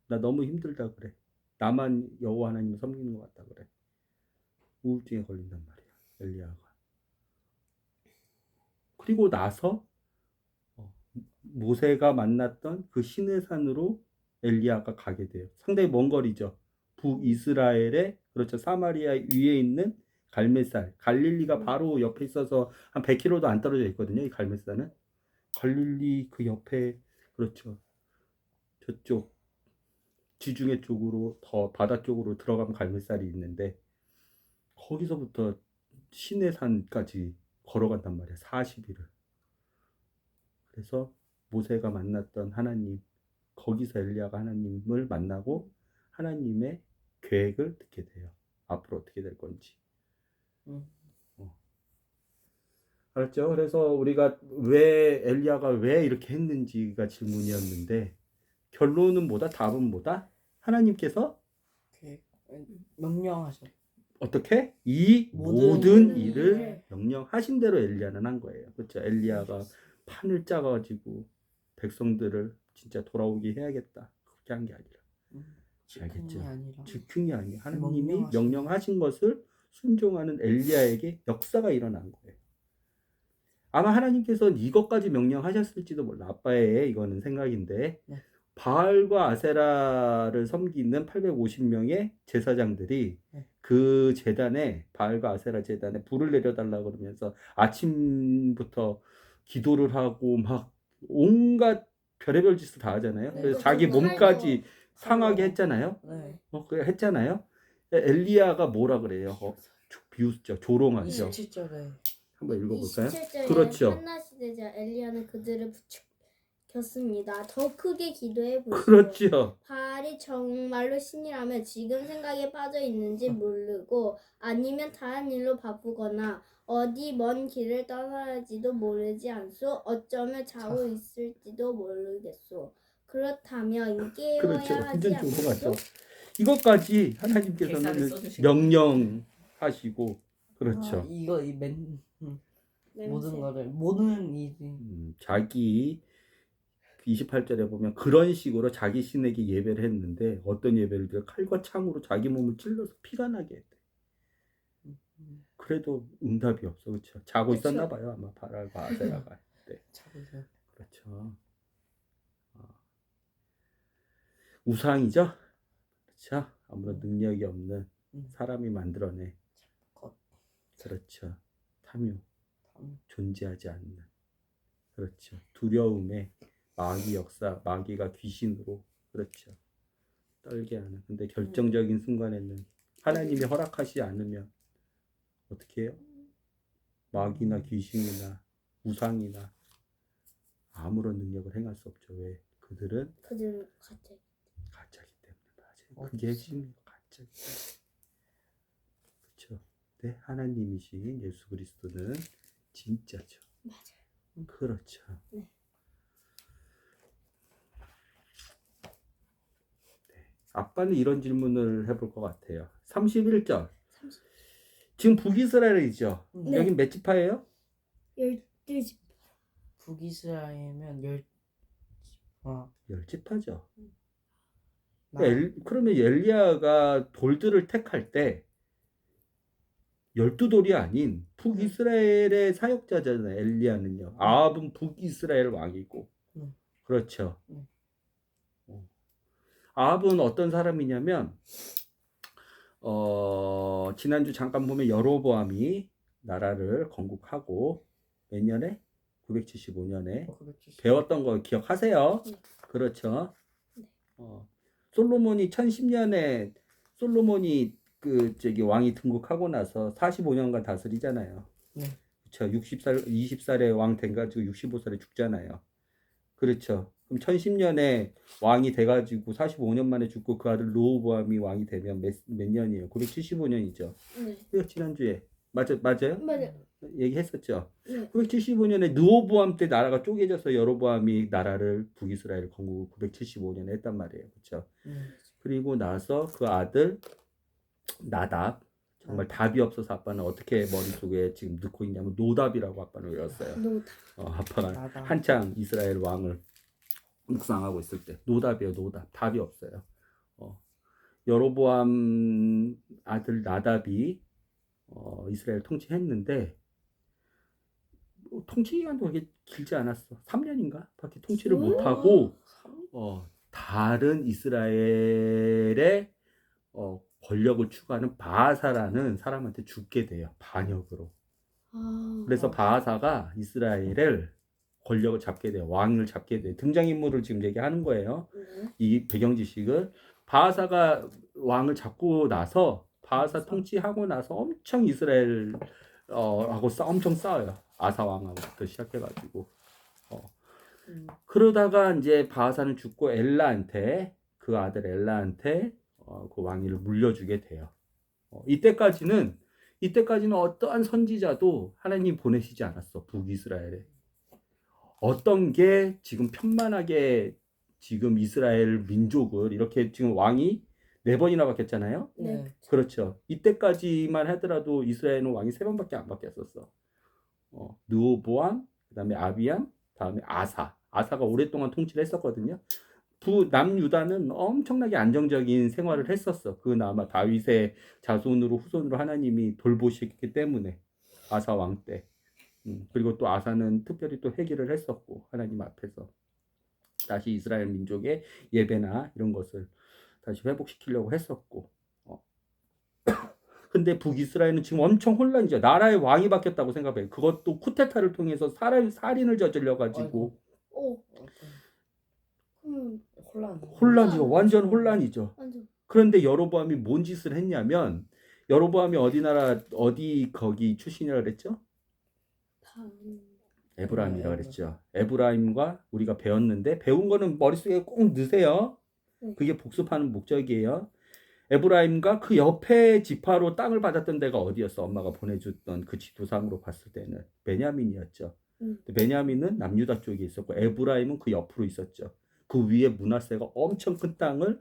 나 너무 힘들다 그래. 나만 여호와 하나님을 섬기는 것 같다 그래. 우울증에 걸린단 말이야. 엘리야가. 그리고 나서 모세가 만났던 그 시내산으로 엘리야가 가게 돼요. 상당히 먼 거리죠. 북이스라엘의, 그렇죠, 사마리아 위에 있는 갈멜산. 갈릴리가 바로 옆에 있어서 한 100km도 안 떨어져 있거든요. 이 갈멜산은. 갈릴리 그 옆에, 그렇죠, 저쪽 지중해 쪽으로 더 바다 쪽으로 들어가면 갈멜산이 있는데, 거기서부터 시내산까지 걸어간단 말이야. 40일을. 그래서 모세가 만났던 하나님, 거기서 엘리야가 하나님을 만나고 하나님의 계획을 듣게 돼요. 앞으로 어떻게 될 건지. 알았죠? 그래서 우리가 엘리야가 왜 이렇게 했는지가 질문이었는데, 결론은 뭐다? 답은 뭐다? 하나님께서 명령하셔. 어떻게? 이 모든 모든 일을 일을 명령하신 대로 엘리야는 한 거예요. 그렇죠? 엘리야가 판을 짜가지고 백성들을 진짜 돌아오게 해야겠다. 그렇게 한 게 아니라. 알겠죠? 아니라 즉흥이 아니에요. 하나님이 명령하신 명령하신 것을 순종하는 엘리야에게 역사가 일어난 거예요. 아마 하나님께서는 이것까지 명령하셨을지도 몰라. 아빠의 이거는 생각인데, 네. 바알과 아세라를 섬기는 850명의 제사장들이 네. 그 제단에, 바알과 아세라 제단에 불을 내려달라고 그러면서 아침부터 기도를 하고 막 온갖 별의별 짓을 다 하잖아요. 네. 그래서 자기 몸까지 상하게 했잖아요. 네. 그래 했잖아요. 엘리야가 뭐라 그래요? 비웃죠. 조롱하죠. 27절에 한번 읽어볼까요? 27절에 그렇죠. 한나 시대자 엘리야는 그들을 부추겼습니다. 더 크게 기도해 보시오. 그렇죠. 바알이 정말로 신이라면 지금 생각에 빠져 있는지 모르고, 아니면 다른 일로 바쁘거나 어디 먼 길을 떠나야지도 모르지 않소. 어쩌면 자고 있을지도 모르겠소. 그렇다면 깨워야 그렇죠. 하지 완전 조롱하죠. 않소. 이것까지 계산을 하나님께서는 써주시고. 명령하시고, 그렇죠. 이거 모든 거를 모든 일이 자기 28절에 보면 그런 식으로 자기 신에게 예배를 했는데, 어떤 예배를 드려? 칼과 창으로 자기 몸을 찔러서 피가 나게 했대. 그래도 응답이 없어. 그렇죠. 자고 그쵸. 있었나 봐요. 아마 바알과 아세라가. 네. 자고서 그렇죠. 우상이죠. 그렇죠. 아무런 능력이 없는 사람이 만들어내. 그렇죠. 탐욕. 존재하지 않는. 그렇죠. 두려움에 마귀 역사, 마귀가 귀신으로, 그렇죠, 떨게 하는. 근데 결정적인 순간에는 하나님이 허락하지 않으면 어떻게 해요? 마귀나 귀신이나 우상이나 아무런 능력을 행할 수 없죠. 왜? 그들은 그들은 같아. 가짜기 때문에. 맞아요. 그게 핵심이에요. 가짜기 때문에. 그렇죠. 네, 하나님이신 예수 그리스도는 진짜죠. 맞아요. 그렇죠. 네. 아빠는 이런 질문을 해볼 것 같아요. 31절. 30. 지금 북이스라엘이죠. 네. 여긴 몇 지파예요? 12집. 북이스라엘이면 와, 10지파죠. 나 그러면 엘리야가 돌들을 택할 때 12돌이 아닌 북이스라엘의 사역자잖아요. 엘리야는요. 아합은 북이스라엘 왕이고. 그렇죠. 아합은 어떤 사람이냐면 지난주 잠깐 보면 여로보암이 나라를 건국하고 몇 년에? 975년에 배웠던 거 기억하세요? 네. 그렇죠. 네. 솔로몬이 1010년에 솔로몬이 왕이 등극하고 나서 45년간 다스리잖아요. 네. 그렇죠. 20살에 왕 돼가지고 65살에 죽잖아요. 그렇죠. 그럼 1010년에 왕이 돼가지고 45년 만에 죽고 그 아들 르호보암이 왕이 되면 몇 년이에요? 975년이죠. 네. 이거 지난주에 맞아요? 맞아요. 얘기했었죠. 네. 975년에 르호보암 때 나라가 쪼개져서 여로보암이 나라를 북이스라엘 건국을 975년에 했단 말이에요. 그렇죠. 그리고 나서 그 아들 나답, 정말 답이 없어서 아빠는 어떻게 머릿속에 지금 넣고 있냐면 노답이라고 아빠는 외웠어요. 노답. 아빠가 나답. 한창 이스라엘 왕을 묵상하고 있을 때 노답이에요. 노답. 답이 없어요. 여로보암 아들 나답이 이스라엘 통치했는데 통치 기간도 그렇게 길지 않았어. 3년인가 밖에 통치를 못하고 다른 이스라엘의 권력을 추구하는 바하사라는 사람한테 죽게 돼요. 반역으로. 그래서 바하사가 이스라엘을 권력을 잡게 돼요. 왕을 잡게 돼요. 등장인물을 지금 얘기하는 거예요. 네. 이 배경 지식을. 바하사가 왕을 잡고 나서 바하사 통치하고 나서 엄청 이스라엘 하고 엄청 싸워요. 아사 왕하고부터 시작해가지고 그러다가 이제 바하사는 죽고 엘라한테 그 아들 엘라한테 그 왕위를 물려주게 돼요. 이때까지는 어떠한 선지자도 하나님 보내시지 않았어. 북이스라엘에. 어떤 게 지금 편만하게 지금 이스라엘 민족을 이렇게 지금 왕이 4번이나 바뀌었잖아요. 네. 그렇죠. 이때까지만 하더라도 이스라엘은 왕이 3번밖에 안 바뀌었었어. 르호보암, 그다음에 아비암, 다음에 아사가 오랫동안 통치를 했었거든요. 남유다는 엄청나게 안정적인 생활을 했었어. 그건 아마 다윗의 자손으로 후손으로 하나님이 돌보시기 때문에 아사 왕 때. 그리고 또 아사는 특별히 또 회개를 했었고 하나님 앞에서 다시 이스라엘 민족의 예배나 이런 것을 다시 회복시키려고 했었고. 근데 북이스라엘은 지금 엄청 혼란이죠. 나라의 왕이 바뀌었다고 생각해요. 그것도 쿠데타를 통해서 살인을 저질러 가지고 혼란이죠. 완전 혼란이죠. 완전. 그런데 여로보암이 뭔 짓을 했냐면 여로보암이 어디 거기 출신이라 그랬죠? 에브라임이라 그랬죠. 에브라임과 우리가 배웠는데 배운 거는 머릿속에 꼭 넣으세요. 그게 복습하는 목적이에요. 에브라임과 그 옆에 지파로 땅을 받았던 데가 어디였어? 엄마가 보내줬던 그 지도상으로 봤을 때는 베냐민이었죠. 베냐민은 남유다 쪽에 있었고 에브라임은 그 옆으로 있었죠. 그 위에 므낫세가 엄청 큰 땅을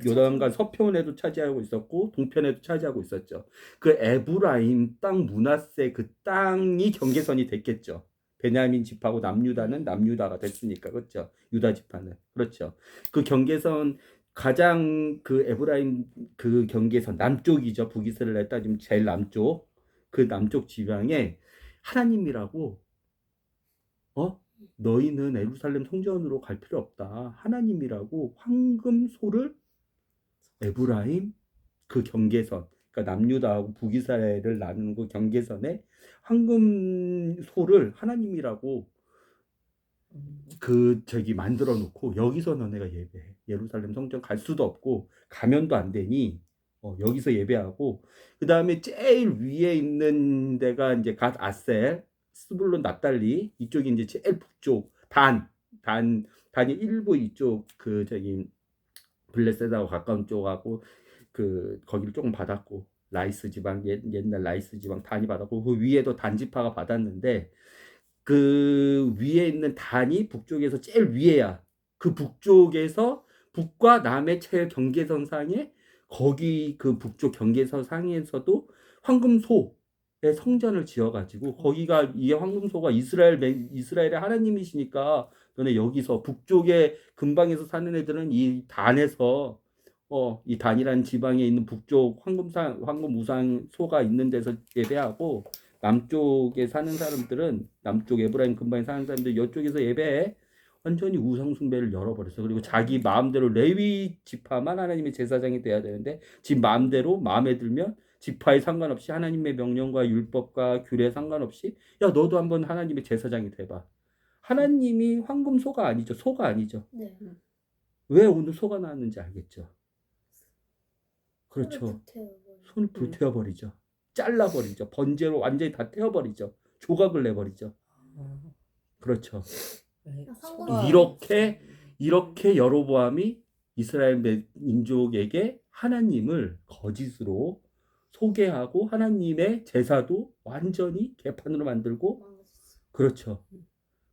요단강 서편에도 차지하고 있었고 동편에도 차지하고 있었죠. 그 에브라임 땅 므낫세 그 땅이 경계선이 됐겠죠. 베냐민 지파고 남유다가 됐으니까. 그렇죠. 유다 지파는. 그렇죠. 그 경계선 가장 그 에브라임 그 경계선 남쪽이죠. 북이스라엘 따지면 제일 남쪽. 그 남쪽 지방에 하나님이라고 너희는 예루살렘 성전으로 갈 필요 없다. 하나님이라고 황금소를 에브라임 그 경계선, 그러니까 남유다하고 북이스라엘을 나누는 그 경계선에 황금소를 하나님이라고 만들어 놓고 여기서 너네가 예배해. 예루살렘 성전 갈 수도 없고 가면도 안 되니 여기서 예배하고 그 다음에 제일 위에 있는 데가 이제 갓 아셀, 스불론 납달리 이쪽이 이제 제일 북쪽 단 단이 일부 이쪽 그 저기 블레셋하고 가까운 쪽하고 그 거기를 조금 받았고 라이스 지방 옛날 라이스 지방 단이 받았고 그 위에도 단 지파가 받았는데 그 위에 있는 단이 북쪽에서 제일 위에야. 그 북쪽에서 북과 남의 제일 경계선상에 거기 그 북쪽 경계선상에서도 황금소의 성전을 지어가지고 거기가 이 황금소가 이스라엘의 하나님이시니까 너네 여기서 북쪽의 근방에서 사는 애들은 이 단에서 이 단이라는 지방에 있는 북쪽 황금우상 소가 있는 데서 예배하고 남쪽에 사는 사람들은 남쪽 에브라임 근방에 사는 사람들 이쪽에서 예배해. 완전히 우상 숭배를 열어버렸어. 그리고 자기 마음대로 레위 지파만 하나님의 제사장이 돼야 되는데 지 마음대로 마음에 들면 지파에 상관없이 하나님의 명령과 율법과 규례에 상관없이 야 너도 한번 하나님의 제사장이 돼봐. 하나님이 황금소가 아니죠. 소가 아니죠. 네. 왜 오늘 소가 나왔는지 알겠죠. 그렇죠. 손을 불태워버리죠. 잘라버리죠. 번제로 완전히 다 태워버리죠. 조각을 내버리죠. 그렇죠. 이렇게 여로보암이 이스라엘 민족에게 하나님을 거짓으로 소개하고 하나님의 제사도 완전히 개판으로 만들고 그렇죠.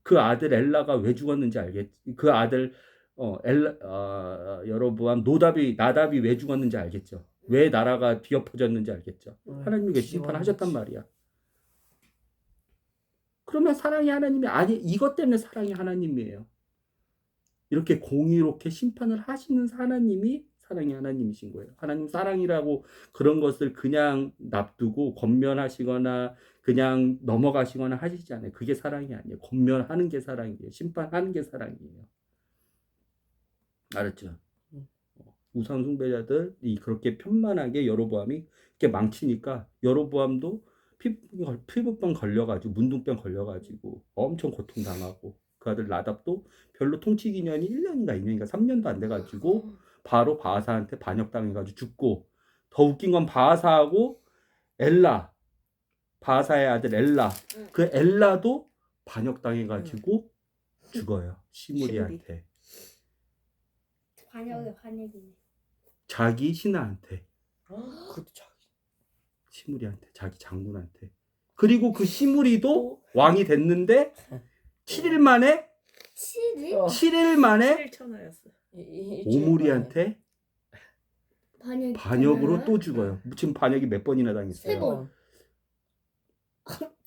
그 아들 엘라가 왜 죽었는지 알겠지. 그 아들 여로보암 나답이 왜 죽었는지 알겠죠. 왜 나라가 뒤엎어졌는지 알겠죠. 하나님께 심판하셨단 말이야. 그러면 사랑이 하나님이 아니 이것 때문에 사랑이 하나님이에요. 이렇게 공의롭게 심판을 하시는 하나님이 사랑이 하나님이신 거예요. 하나님 사랑이라고 그런 것을 그냥 놔두고 권면하시거나 그냥 넘어가시거나 하시지 않아요. 그게 사랑이 아니에요. 권면하는 게 사랑이에요. 심판하는 게 사랑이에요. 알았죠? 우상 숭배자들이 그렇게 편만하게 여로보암이 이렇게 망치니까 여로보암도 피부병 걸려가지고 문둥병 걸려가지고 엄청 고통당하고 그 아들 나답도 별로 통치 기간이 1년인가 2년인가 3년도 안 돼가지고 바로 바하사한테 반역당해가지고 죽고 더 웃긴 건 바하사하고 바하사의 아들 엘라 그 엘라도 반역당해가지고 죽어요. 시므리한테. 반역이네. 자기 신하한테. 그것도 시므리한테 자기 장군한테. 그리고 그 시므리도 왕이 됐는데 7일 만에 7일 만에 7천하였어. 오므리한테 반역으로 또 죽어요. 지금 반역이 몇 번이나 당했어요. 3번.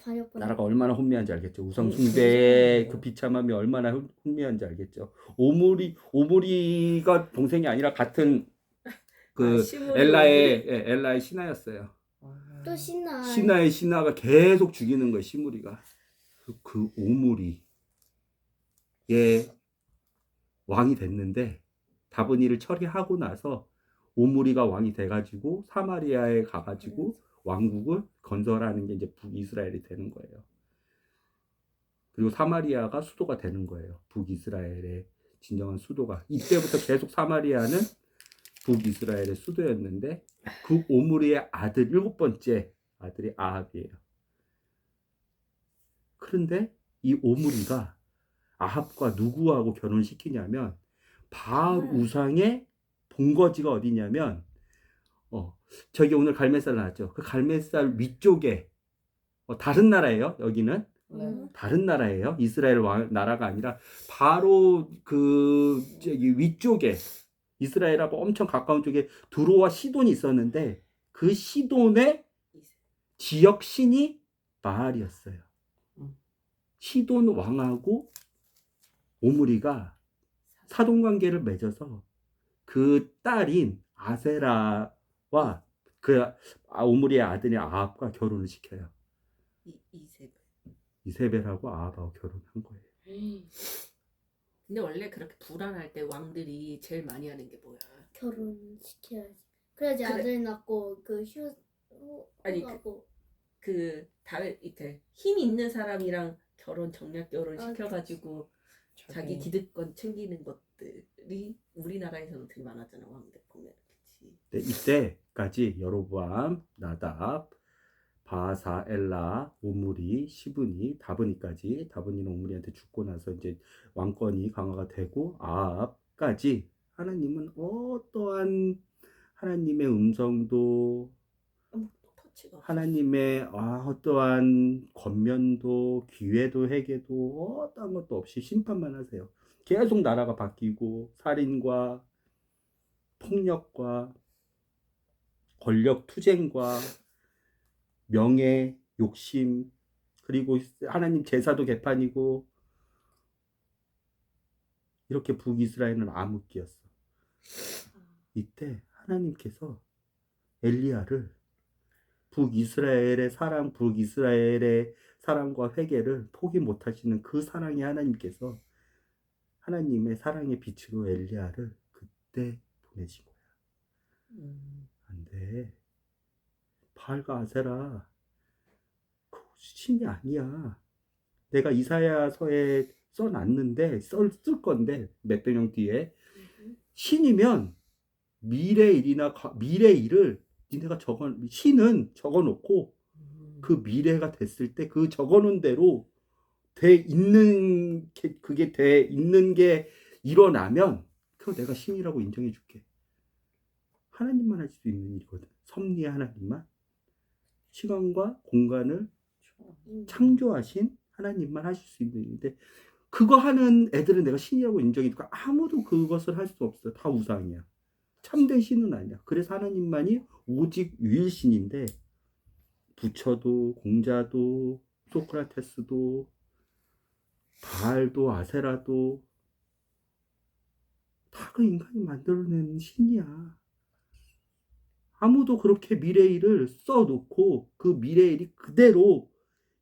반역. 나라가 얼마나 혼미한지 알겠죠. 우상 숭배의 그 비참함이 얼마나 혼미한지 알겠죠. 오므리가 동생이 아니라 같은 그 엘라의 신하였어요. 또 신하의 신하가 계속 죽이는 거예요. 시므리가. 그 오므리의 왕이 됐는데 다브니를 처리하고 나서 오므리가 왕이 돼가지고 사마리아에 가가지고 왕국을 건설하는 게 이제 북이스라엘이 되는 거예요. 그리고 사마리아가 수도가 되는 거예요. 북이스라엘의 진정한 수도가. 이때부터 계속 사마리아는 북이스라엘의 수도였는데 그 오므리의 아들 7번째 아들이 아합이에요. 그런데 이 오므리가 아합과 누구하고 결혼시키냐면 바알 우상의 본거지가 어디냐면 저기 오늘 갈매살 나왔죠. 그 갈매살 위쪽에 다른 나라예요. 여기는 다른 나라예요. 이스라엘 나라가 아니라 바로 그 저기 위쪽에 이스라엘하고 엄청 가까운 쪽에 두로와 시돈이 있었는데 그 시돈의 지역 신이 바알이었어요. 시돈 왕하고 오므리가 사돈관계를 맺어서 그 딸인 아세라와 그 오므리의 아들인 아합과 결혼을 시켜요. 이세벨하고 아합하고 결혼한 거예요. 근데 원래 그렇게 불안할 때 왕들이 제일 많이 하는 게 뭐야? 결혼시켜야지. 그래야지 그래. 아들 낳고 아니, 다른 이렇게 힘 있는 사람이랑 정략 결혼 시켜가지고 자기 기득권 챙기는 것들이 우리나라에서는 되게 많았잖아. 왕들 보면. 그치? 네, 이때까지 여로보암, 나답, 바사, 엘라, 오므리, 시브니, 다브니까지, 다브니는 오므리한테 죽고 나서 이제 왕권이 강화가 되고 아합까지 하나님은 어떠한 하나님의 음성도 터치가 없어. 하나님의 어떠한 권면도 기회도 회개도 어떠한 것도 없이 심판만 하세요. 계속 나라가 바뀌고 살인과 폭력과 권력 투쟁과 명예, 욕심, 그리고 하나님 제사도 개판이고 이렇게 북이스라엘은 암흑기였어. 이때 하나님께서 엘리야를 북이스라엘의 사랑과 회개를 포기 못하시는 그 사랑의 하나님께서 하나님의 사랑의 빛으로 엘리야를 그때 보내신 거야. 안 돼. 바알과 아세라 그 신이 아니야. 내가 이사야서에 써놨는데 쓸 건데 몇백 년 뒤에 신이면 미래 일을 니네가 신은 적어놓고 그 미래가 됐을 때 그 적어놓은 대로 그게 돼 있는 게 일어나면 그거 내가 신이라고 인정해줄게. 하나님만 할 수 있는 일이거든. 섭리의 하나님만, 시간과 공간을 창조하신 하나님만 하실 수 있는 일인데 그거 하는 애들은 내가 신이라고 인정해줄까? 아무도 그것을 할 수 없어. 다 우상이야. 참된 신은 아니야. 그래서 하나님만이 오직 유일신인데 부처도 공자도 소크라테스도 바알도 아세라도 다 그 인간이 만들어낸 신이야. 아무도 그렇게 미래일을 써놓고 그 미래일이 그대로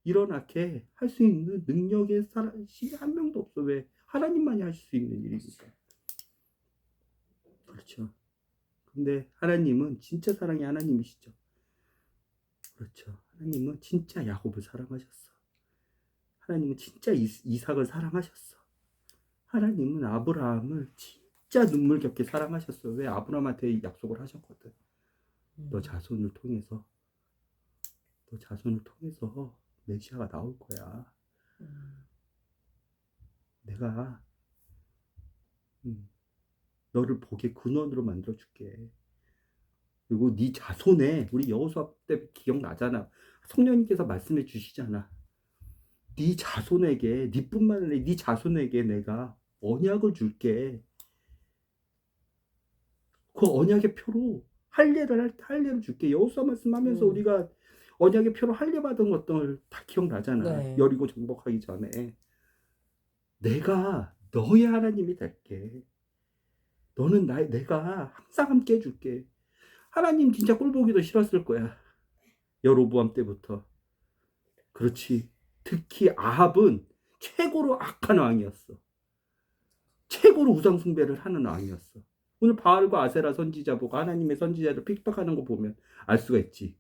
일어나게 할 수 있는 능력의 신이 한 명도 없어. 왜? 하나님만이 하실 수 있는 일이니까. 그렇죠. 근데 하나님은 진짜 사랑의 하나님이시죠. 그렇죠. 하나님은 진짜 야곱을 사랑하셨어. 하나님은 진짜 이삭을 사랑하셨어. 하나님은 아브라함을 진짜 눈물겹게 사랑하셨어. 왜? 아브라함한테 약속을 하셨거든. 너 자손을 통해서 메시아가 나올 거야. 내가 너를 복의 근원으로 만들어줄게. 그리고 네 자손에 우리 여호수아 때 기억나잖아. 성령님께서 말씀해 주시잖아. 네 자손에게 네뿐만 아니라 네 자손에게 내가 언약을 줄게. 그 언약의 표로 할례를 줄게. 여호수아 말씀하면서 우리가 언약의 표로 할례 받은 것들 다 기억나잖아. 네. 여리고 정복하기 전에 내가 너의 하나님이 될게. 너는 내가 항상 함께 해줄게. 하나님 진짜 꼴보기도 싫었을 거야. 여로보암 때부터. 그렇지. 특히 아합은 최고로 악한 왕이었어. 최고로 우상 숭배를 하는 왕이었어. 오늘 바알과 아세라 선지자 보고 하나님의 선지자를 픽박하는 거 보면 알 수가 있지.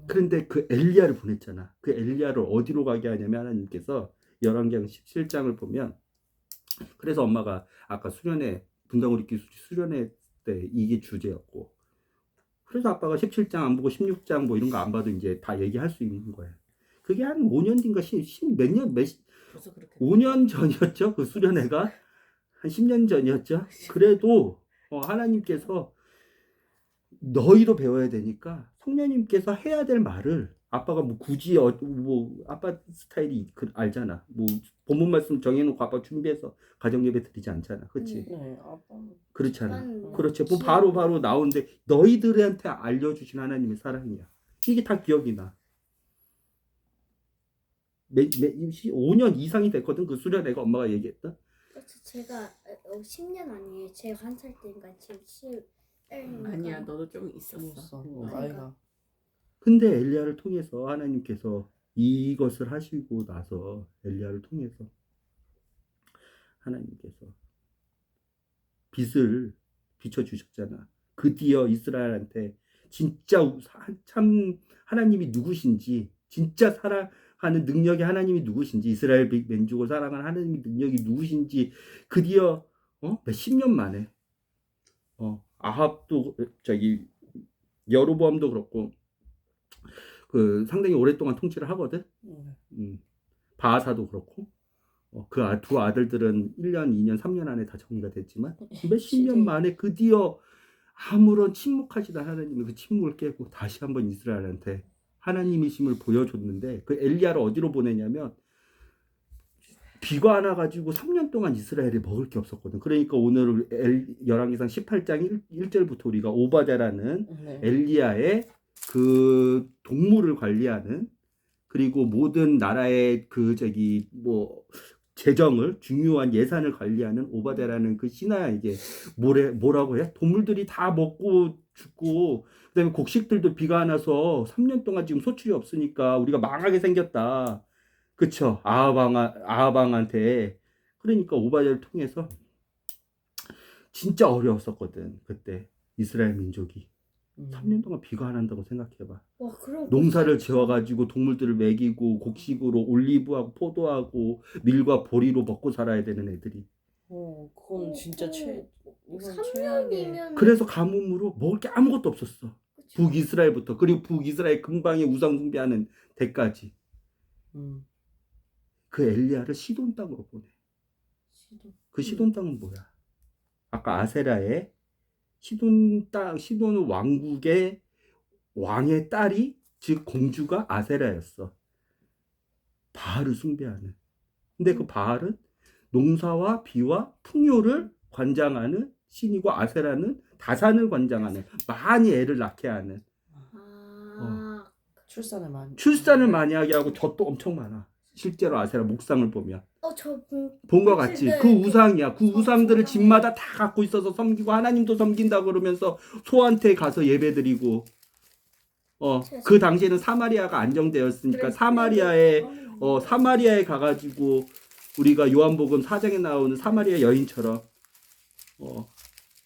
그런데 그 엘리야를 보냈잖아. 그 엘리야를 어디로 가게 하냐면 하나님께서 열왕기상 17장을 보면, 그래서 엄마가 아까 분당우리끼리 수련회 때 이게 주제였고, 그래서 아빠가 17장 안 보고 16장 뭐 이런 거 안 봐도 이제 다 얘기할 수 있는 거야. 그게 한 5년 뒤인가 5년 전이었죠. 그 수련회가 한 10년 전이었죠. 그래도 하나님께서 너희도 배워야 되니까 성령님께서 해야 될 말을 아빠가 뭐 굳이 아빠 스타일이 알잖아. 뭐 본문 말씀 정해놓고 아빠 준비해서 가정 예배 드리지 않잖아. 그렇지? 네, 아빠. 그렇잖아. 음. 그렇지. 뭐 바로 나오는데 너희들한테 알려주신 하나님의 사랑이야. 이게 다 기억이 나. 5년 이상이 됐거든. 그 수련회가 엄마가 얘기했다. 그래서 제가 10년 아니에요. 제가 한 살 때인가 지금 11년. 아니야, 너도 좀 있었어. 나이가. 근데 엘리야를 통해서 하나님께서 이것을 하시고 나서 엘리야를 통해서 하나님께서 빛을 비춰주셨잖아. 드디어 이스라엘한테 진짜 참 하나님이 누구신지, 진짜 사랑하는 능력의 하나님이 누구신지, 이스라엘 민족을 사랑하는 하나님의 능력이 누구신지 드디어 몇십 년 만에 아합도 여로보암도 그렇고 그 상당히 오랫동안 통치를 하거든. 네. 바하사도 그렇고 그 두 아들들은 1년, 2년, 3년 안에 다 정리가 됐지만 몇십 년 시대. 만에 드디어 아무런 침묵하시던 하나님이 그 침묵을 깨고 다시 한번 이스라엘한테 하나님이심을 보여줬는데 그 엘리야를 어디로 보내냐면 비가 안 와가지고 3년 동안 이스라엘이 먹을 게 없었거든. 그러니까 오늘 열왕기상 18장 1절부터 우리가 오바댜라는 네. 엘리야의 그 동물을 관리하는 그리고 모든 나라의 그 저기 뭐 재정을 중요한 예산을 관리하는 오바댜라는 그 신하에게 뭐라고 해? 동물들이 다 먹고 죽고 그다음에 곡식들도 비가 안 와서 3년 동안 지금 소출이 없으니까 우리가 망하게 생겼다. 그쵸? 아하방한테 그러니까 오바댜를 통해서 진짜 어려웠었거든. 그때 이스라엘 민족이 3년 동안 비가 안 한다고 생각해봐. 와, 그럼 농사를 지어가지고 동물들을 먹이고 곡식으로 올리브하고 포도하고 밀과 보리로 먹고 살아야 되는 애들이. 그건 진짜 이건 3년이면 그래서 가뭄으로 먹을 게 아무것도 없었어. 북이스라엘부터 그리고 북이스라엘 근방에 우상 숭배하는 데까지. 음. 그 엘리야를 시돈 땅으로 보내. 그 시돈 땅은 뭐야? 아까 아세라의 시돈 왕국의 왕의 딸이 즉 공주가 아세라였어. 바알을 숭배하는. 근데 그 바알은 농사와 비와 풍요를 관장하는 신이고 아세라는 다산을 관장하는 많이 애를 낳게 하는 출산을 많이 하게 하고 젖도 엄청 많아. 실제로 아세라 목상을 보면 본 것 같지? 네. 그 우상이야. 그 우상들을 집마다 다 갖고 있어서 섬기고 하나님도 섬긴다 그러면서 소한테 가서 예배드리고 그 당시에는 사마리아가 안정되었으니까 사마리아에 가가지고 우리가 요한복음 4장에 나오는 사마리아 여인처럼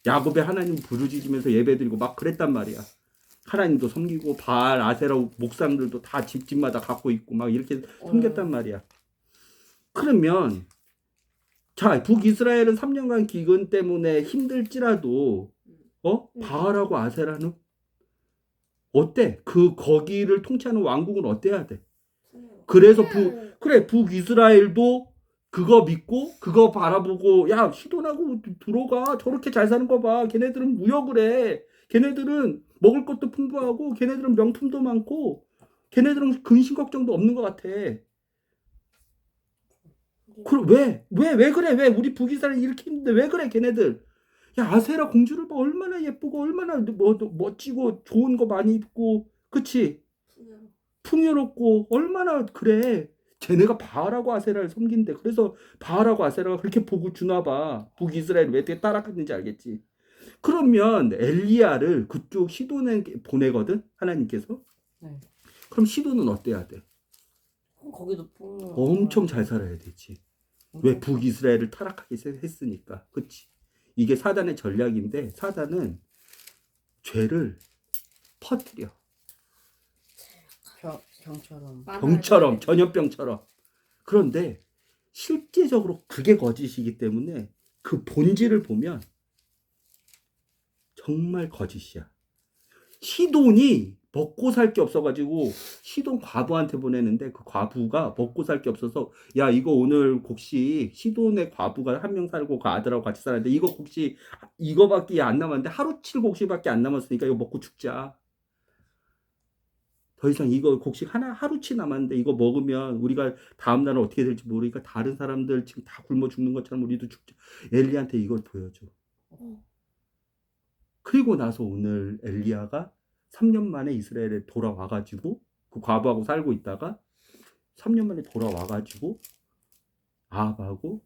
야곱의 하나님 부르짖으면서 예배드리고 막 그랬단 말이야. 하나님도 섬기고 바알, 아세라 목상들도 다 집집마다 갖고 있고 막 이렇게 섬겼단 말이야. 그러면 자, 북이스라엘은 3년간 기근 때문에 힘들지라도 바알하고 아세라는 어때? 거기를 통치하는 왕국은 어때야 돼? 그래서 북이스라엘도 그거 믿고 그거 바라보고 야 시돈하고 들어가 저렇게 잘 사는 거 봐. 걔네들은 무역을 해. 걔네들은 먹을 것도 풍부하고 걔네들은 명품도 많고 걔네들은 근심 걱정도 없는 것 같아. 왜 그래? 왜 우리 북이스라엘 이렇게 힘든데 왜 그래 걔네들? 야 아세라 공주를 봐. 얼마나 예쁘고 얼마나 멋지고 좋은 거 많이 입고 그치? 풍요롭고 얼마나 그래. 쟤네가 바알하고 아세라를 섬긴대. 그래서 바알하고 아세라가 그렇게 복을 주나 봐. 북이스라엘 왜 되게 따라갔는지 알겠지? 그러면 엘리야를 그쪽 시돈에 보내거든 하나님께서. 네. 그럼 시돈은 어때야 돼? 거기도 엄청 잘 살아야 되지. 왜 북이스라엘을 타락하게 했으니까. 그치? 이게 사단의 전략인데 사단은 죄를 퍼뜨려. 병처럼 전염병처럼. 그런데 실제적으로 그게 거짓이기 때문에 그 본질을 보면 정말 거짓이야. 시돈이 먹고 살 게 없어가지고 시돈 과부한테 보내는데 그 과부가 먹고 살 게 없어서 야 이거 오늘 곡식 시돈의 과부가 한 명 살고 그 아들하고 같이 살았는데 이거 곡식 이거밖에 안 남았는데 하루칠 곡식밖에 안 남았으니까 이거 먹고 죽자. 더 이상 이거 곡식 하루치 남았는데 이거 먹으면 우리가 다음날은 어떻게 될지 모르니까 다른 사람들 지금 다 굶어 죽는 것처럼 우리도 죽자. 엘리야한테 이걸 보여줘. 그리고 나서 오늘 엘리야가 3년 만에 이스라엘에 돌아와가지고 그 과부하고 살고 있다가 3년 만에 돌아와가지고 아합하고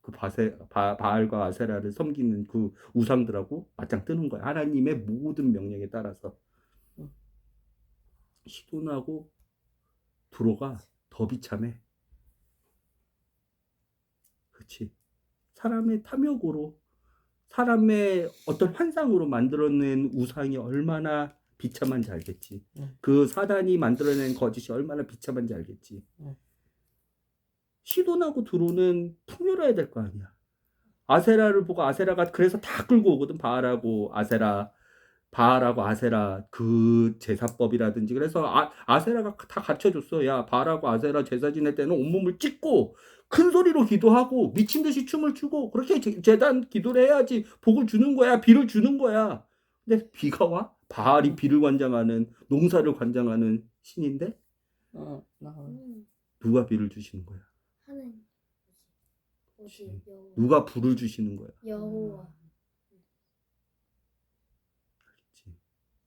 그 바알과 아세라를 섬기는 그 우상들하고 맞짱 뜨는 거야. 하나님의 모든 명령에 따라서. 시돈하고 두로가 더 비참해. 그렇지. 사람의 탐욕으로 사람의 어떤 환상으로 만들어낸 우상이 얼마나 비참한지 알겠지. 그 사단이 만들어낸 거짓이 얼마나 비참한지 알겠지. 시돈하고 두로는 풍요로워야 될 거 아니야. 아세라를 보고 아세라가 그래서 다 끌고 오거든. 바알하고 아세라 바알하고 아세라 그 제사법이라든지 그래서 아세라가 다 가르쳐줬어. 야, 바알하고 아세라 제사 지낼 때는 온몸을 찢고 큰 소리로 기도하고 미친 듯이 춤을 추고 그렇게 제단 기도를 해야지 복을 주는 거야. 비를 주는 거야. 근데 비가 와? 바알이 비를 관장하는 농사를 관장하는 신인데 누가 비를 주시는 거야? 하나님. 어디 여호와. 누가 불을 주시는 거야? 여호와. 그렇지.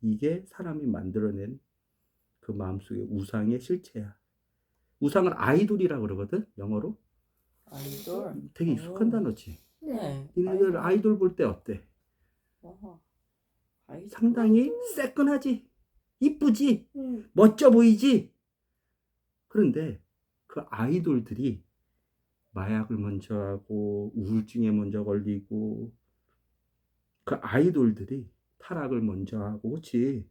이게 사람이 만들어낸 그 마음속의 우상의 실체야. 우상을 아이돌이라고 그러거든, 영어로. 아이돌. 되게 익숙한 단어지. 네. 니네들 아이돌 볼 때 어때? 와. 아이돌. 상당히 새끈하지? 이쁘지? 응. 멋져 보이지? 그런데 그 아이돌들이 마약을 먼저 하고 우울증에 먼저 걸리고 그 아이돌들이 타락을 먼저 하고 그렇지?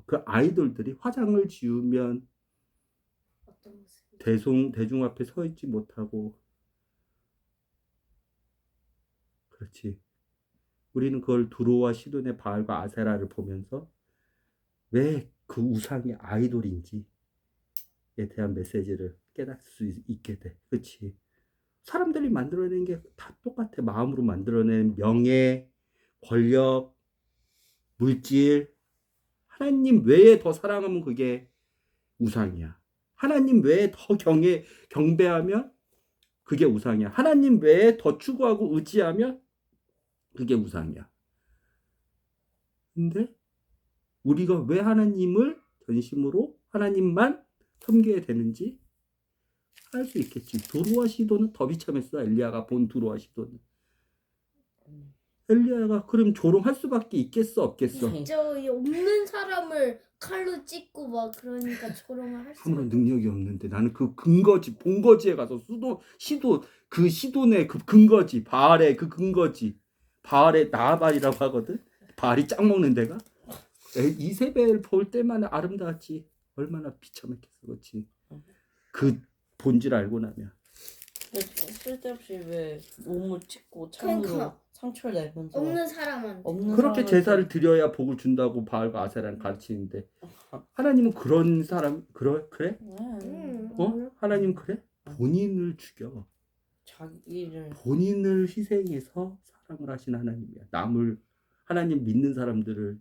그 아이돌들이 화장을 지우면 어떤 모습이? 대중 앞에 서 있지 못하고 그렇지. 우리는 그걸 두로와 시돈의 바알과 아세라를 보면서 왜 그 우상이 아이돌인지에 대한 메시지를 깨달을 수 있게 돼. 그렇지. 사람들이 만들어낸 게 다 똑같아. 마음으로 만들어낸 명예, 권력, 물질. 하나님 외에 더 사랑하면 그게 우상이야. 하나님 외에 더 경배하면 그게 우상이야. 하나님 외에 더 추구하고 의지하면 그게 우상이야. 근데 우리가 왜 하나님을 전심으로 하나님만 섬겨야 되는지 알 수 있겠지. 두로와 시돈은 더 비참했어. 엘리야가 본 두로와 시돈은. 엘리야가 그럼 조롱할 수밖에 있겠어, 없겠어? 진짜 이 없는 사람을 칼로 찢고 막 그러니까 조롱을 할 수. 아무런 능력이 없는데 나는 그 근거지, 본거지에 가서 그 시돈의 그 근거지, 바알의 그 근거지, 바알의 나발이라고 하거든. 바알이 짱 먹는 데가. 이세벨 볼 때만 아름다웠지. 얼마나 비참했겠어, 그렇지. 그 본질 알고 나면. 근데 쓸데없이 왜 몸을 찢고 참으로 그러니까. 상처를 내면서 없는 사람한테. 없는 그렇게 사람한테- 제사를 드려야 복을 준다고 바알과 아세라는 가르치는데 하나님은 그런 사람 그래? 하나님 그래? 본인을 죽여. 자기를 본인을 희생해서 사랑을 하신 하나님이야. 하나님 믿는 사람들을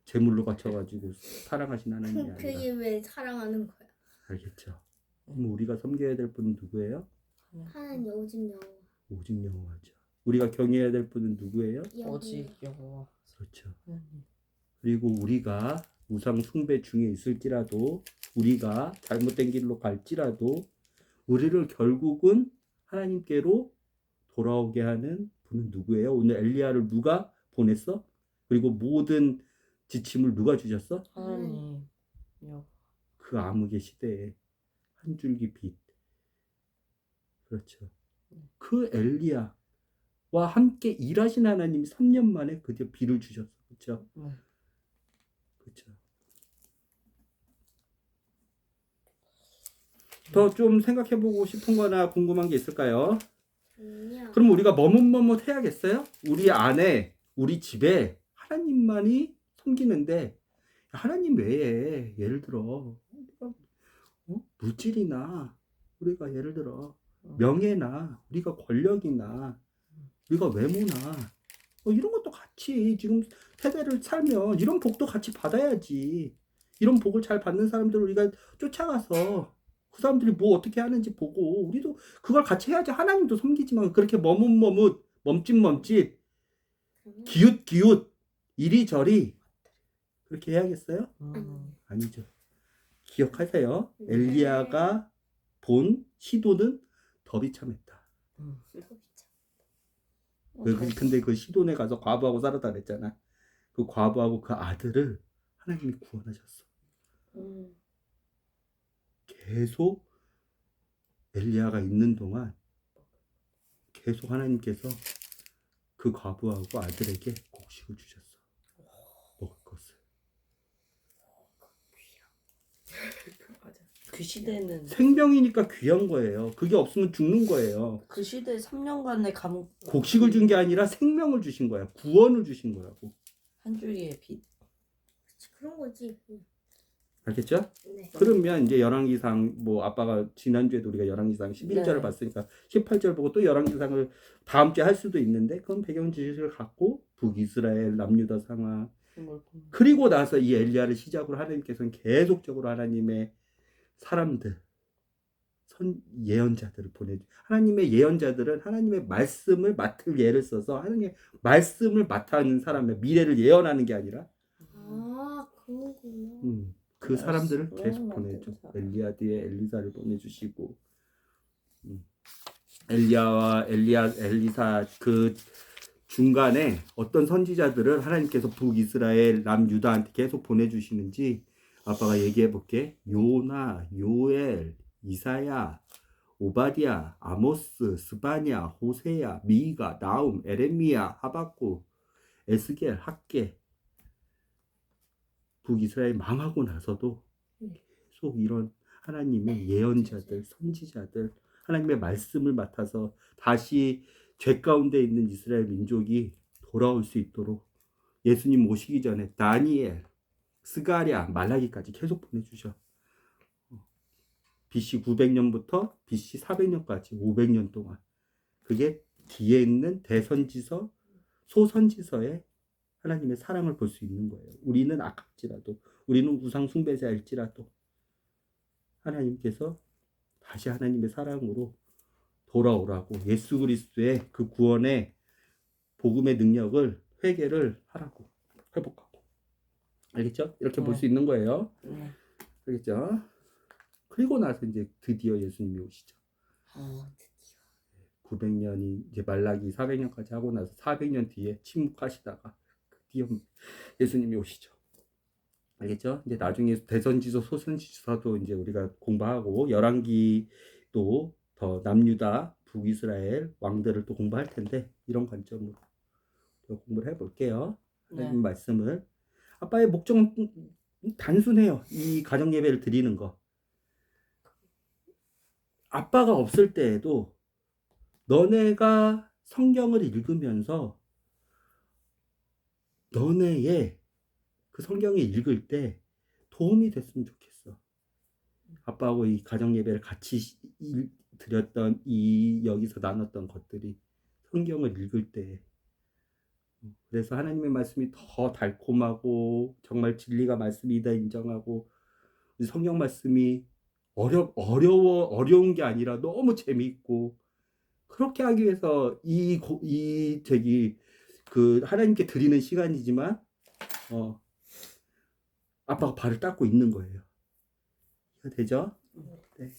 제물로 바쳐가지고 사랑하신 하나님이 아니라. 그게 왜 사랑하는 거야? 알겠죠? 그럼 우리가 섬겨야 될 분은 누구예요? 하나님 오직 여호와. 오직 여호와죠. 우리가 경외해야 될 분은 누구예요? 오직 여호와. 그렇죠. 그리고 우리가 우상 숭배 중에 있을지라도 우리가 잘못된 길로 갈지라도 우리를 결국은 하나님께로 돌아오게 하는 분은 누구예요? 오늘 엘리야를 누가 보냈어? 그리고 모든 지침을 누가 주셨어? 하나님. 그 암흑의 시대에 한 줄기 빛. 그렇죠. 그 엘리야와 함께 일하신 하나님이 3년 만에 드디어 비를 주셨어. 그렇죠? 그렇죠. 더 좀 생각해보고 싶은 거나 궁금한 게 있을까요? 아니야. 그럼 우리가 머뭇머뭇 해야겠어요? 우리 안에, 우리 집에 하나님만이 섬기는데 하나님 외에 예를 들어 물질이나 우리가 예를 들어 명예나 우리가 권력이나 우리가 외모나 이런 것도 같이 지금 세대를 살면 이런 복도 같이 받아야지. 이런 복을 잘 받는 사람들을 우리가 쫓아가서 그 사람들이 뭐 어떻게 하는지 보고 우리도 그걸 같이 해야지. 하나님도 섬기지만 그렇게 머뭇머뭇 멈칫멈칫 기웃기웃 이리저리 그렇게 해야겠어요? 아니죠. 기억하세요. 네. 엘리야가 본 시돈은 더 비참했다. 근데 그 시돈에 가서 과부하고 살았다 그랬잖아. 그 과부하고 그 아들을 하나님이 구원하셨어. 계속 엘리야가 있는 동안 계속 하나님께서 그 과부하고 아들에게 곡식을 주셨어. 먹을 것을. 그 시대는 생명이니까 귀한 거예요. 그게 없으면 죽는 거예요. 그 시대 3년간의 감옥 곡식을 준 게 아니라 생명을 주신 거야. 구원을 주신 거라고. 한 줄기의 빛. 그런 거지. 알겠죠? 네. 그러면 이제 열왕기상 뭐 아빠가 지난주에도 우리가 열왕기상 11절을 네. 봤으니까 18절 보고 또 열왕기상을 다음 주에 할 수도 있는데 그건 배경 지식을 갖고 북이스라엘 남유다 상황 그리고 나서 이 엘리야를 시작으로 하나님께서는 계속적으로 하나님의 사람들 예언자들을 보내주. 하나님의 예언자들은 하나님의 말씀을 맡을 예를 써서 하나님의 말씀을 맡아하는 사람의 미래를 예언하는 게 아니라 아, 그거구나. 그 사람들을 말씀을 계속 맡은 보내줘. 사람. 엘리야 뒤에 엘리사를 보내주시고 엘리야와 엘리사 그 중간에 어떤 선지자들을 하나님께서 북이스라엘 남유다한테 계속 보내주시는지 아빠가 얘기해 볼게. 요나, 요엘, 이사야, 오바디아, 아모스, 스바냐, 호세야, 미가, 나움, 에레미야, 하박국, 에스겔, 학계. 북이스라엘 망하고 나서도 계속 이런 하나님의 예언자들, 선지자들, 하나님의 말씀을 맡아서 다시 죄 가운데 있는 이스라엘 민족이 돌아올 수 있도록 예수님 오시기 전에 다니엘, 스가랴, 말라기까지 계속 보내주셔. BC 900년부터 BC 400년까지 500년 동안. 그게 뒤에 있는 대선지서, 소선지서에 하나님의 사랑을 볼 수 있는 거예요. 우리는 아깝지라도, 우리는 우상 숭배자일지라도 하나님께서 다시 하나님의 사랑으로 돌아오라고 예수 그리스도의 그 구원의 복음의 능력을 회개를 하라고 회복하고. 알겠죠? 이렇게 볼 수 있는 거예요. 네. 알겠죠? 그리고 나서 이제 드디어 예수님이 오시죠. 드디어. 900년이 이제 말라기 400년까지 하고 나서 400년 뒤에 침묵하시다가 드디어 예수님이 오시죠. 알겠죠? 이제 나중에 대선지서, 소선지서도 이제 우리가 공부하고 열왕기도 더 남유다, 북이스라엘 왕들을 또 공부할 텐데 이런 관점으로 공부를 해볼게요. 하나님 네. 말씀을. 아빠의 목적은 단순해요. 이 가정 예배를 드리는 거. 아빠가 없을 때에도 너네가 성경을 읽으면서 너네의 그 성경을 읽을 때 도움이 됐으면 좋겠어. 아빠하고 이 가정 예배를 같이 드렸던 이 여기서 나눴던 것들이 성경을 읽을 때 그래서 하나님의 말씀이 더 달콤하고 정말 진리가 말씀이다 인정하고 성경 말씀이 어려운 게 아니라 너무 재미있고 그렇게 하기 위해서 그 하나님께 드리는 시간이지만 아빠가 발을 닦고 있는 거예요. 되죠? 네.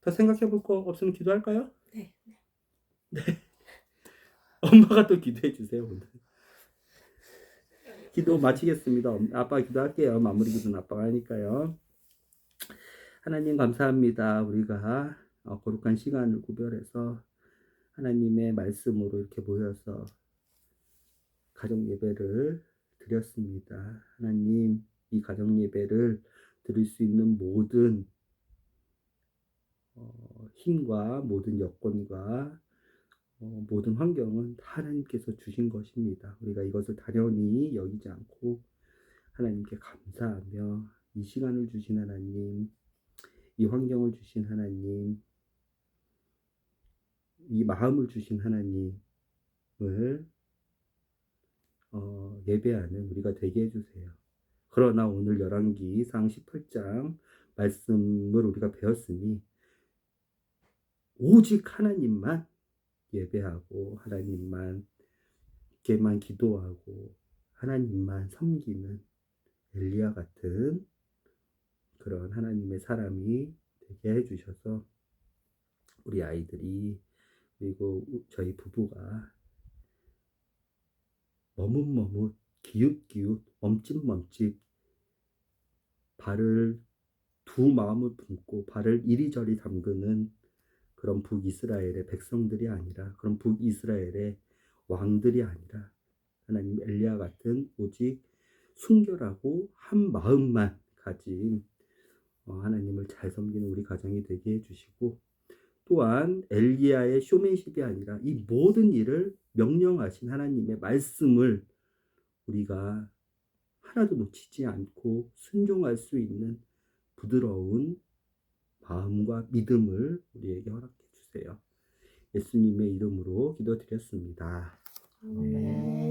더 생각해 볼 거 없으면 기도할까요? 네. 네. 엄마가 또 기도해 주세요. 오늘. 기도 마치겠습니다. 아빠 기도할게요. 마무리 기도는 아빠가 하니까요. 하나님 감사합니다. 우리가 거룩한 시간을 구별해서 하나님의 말씀으로 이렇게 모여서 가정 예배를 드렸습니다. 하나님, 이 가정 예배를 드릴 수 있는 모든 힘과 모든 여건과 모든 환경은 하나님께서 주신 것입니다. 우리가 이것을 당연히 여기지 않고 하나님께 감사하며 이 시간을 주신 하나님, 이 환경을 주신 하나님, 이 마음을 주신 하나님을 예배하는 우리가 되게 해주세요. 그러나 오늘 열왕기상 18장 말씀을 우리가 배웠으니 오직 하나님만 예배하고 하나님만께만 기도하고 하나님만 섬기는 엘리야 같은 그런 하나님의 사람이 되게 해주셔서 우리 아이들이 그리고 저희 부부가 머뭇머뭇 기웃기웃 멈칫멈칫 발을 두 마음을 품고 발을 이리저리 담그는 그런 북이스라엘의 백성들이 아니라 그런 북이스라엘의 왕들이 아니라 하나님 엘리야 같은 오직 순결하고 한 마음만 가진 하나님을 잘 섬기는 우리 가정이 되게 해주시고 또한 엘리야의 쇼맨십이 아니라 이 모든 일을 명령하신 하나님의 말씀을 우리가 하나도 놓치지 않고 순종할 수 있는 부드러운 마음과 믿음을 우리에게 허락해 주세요. 예수님의 이름으로 기도드렸습니다. 아멘.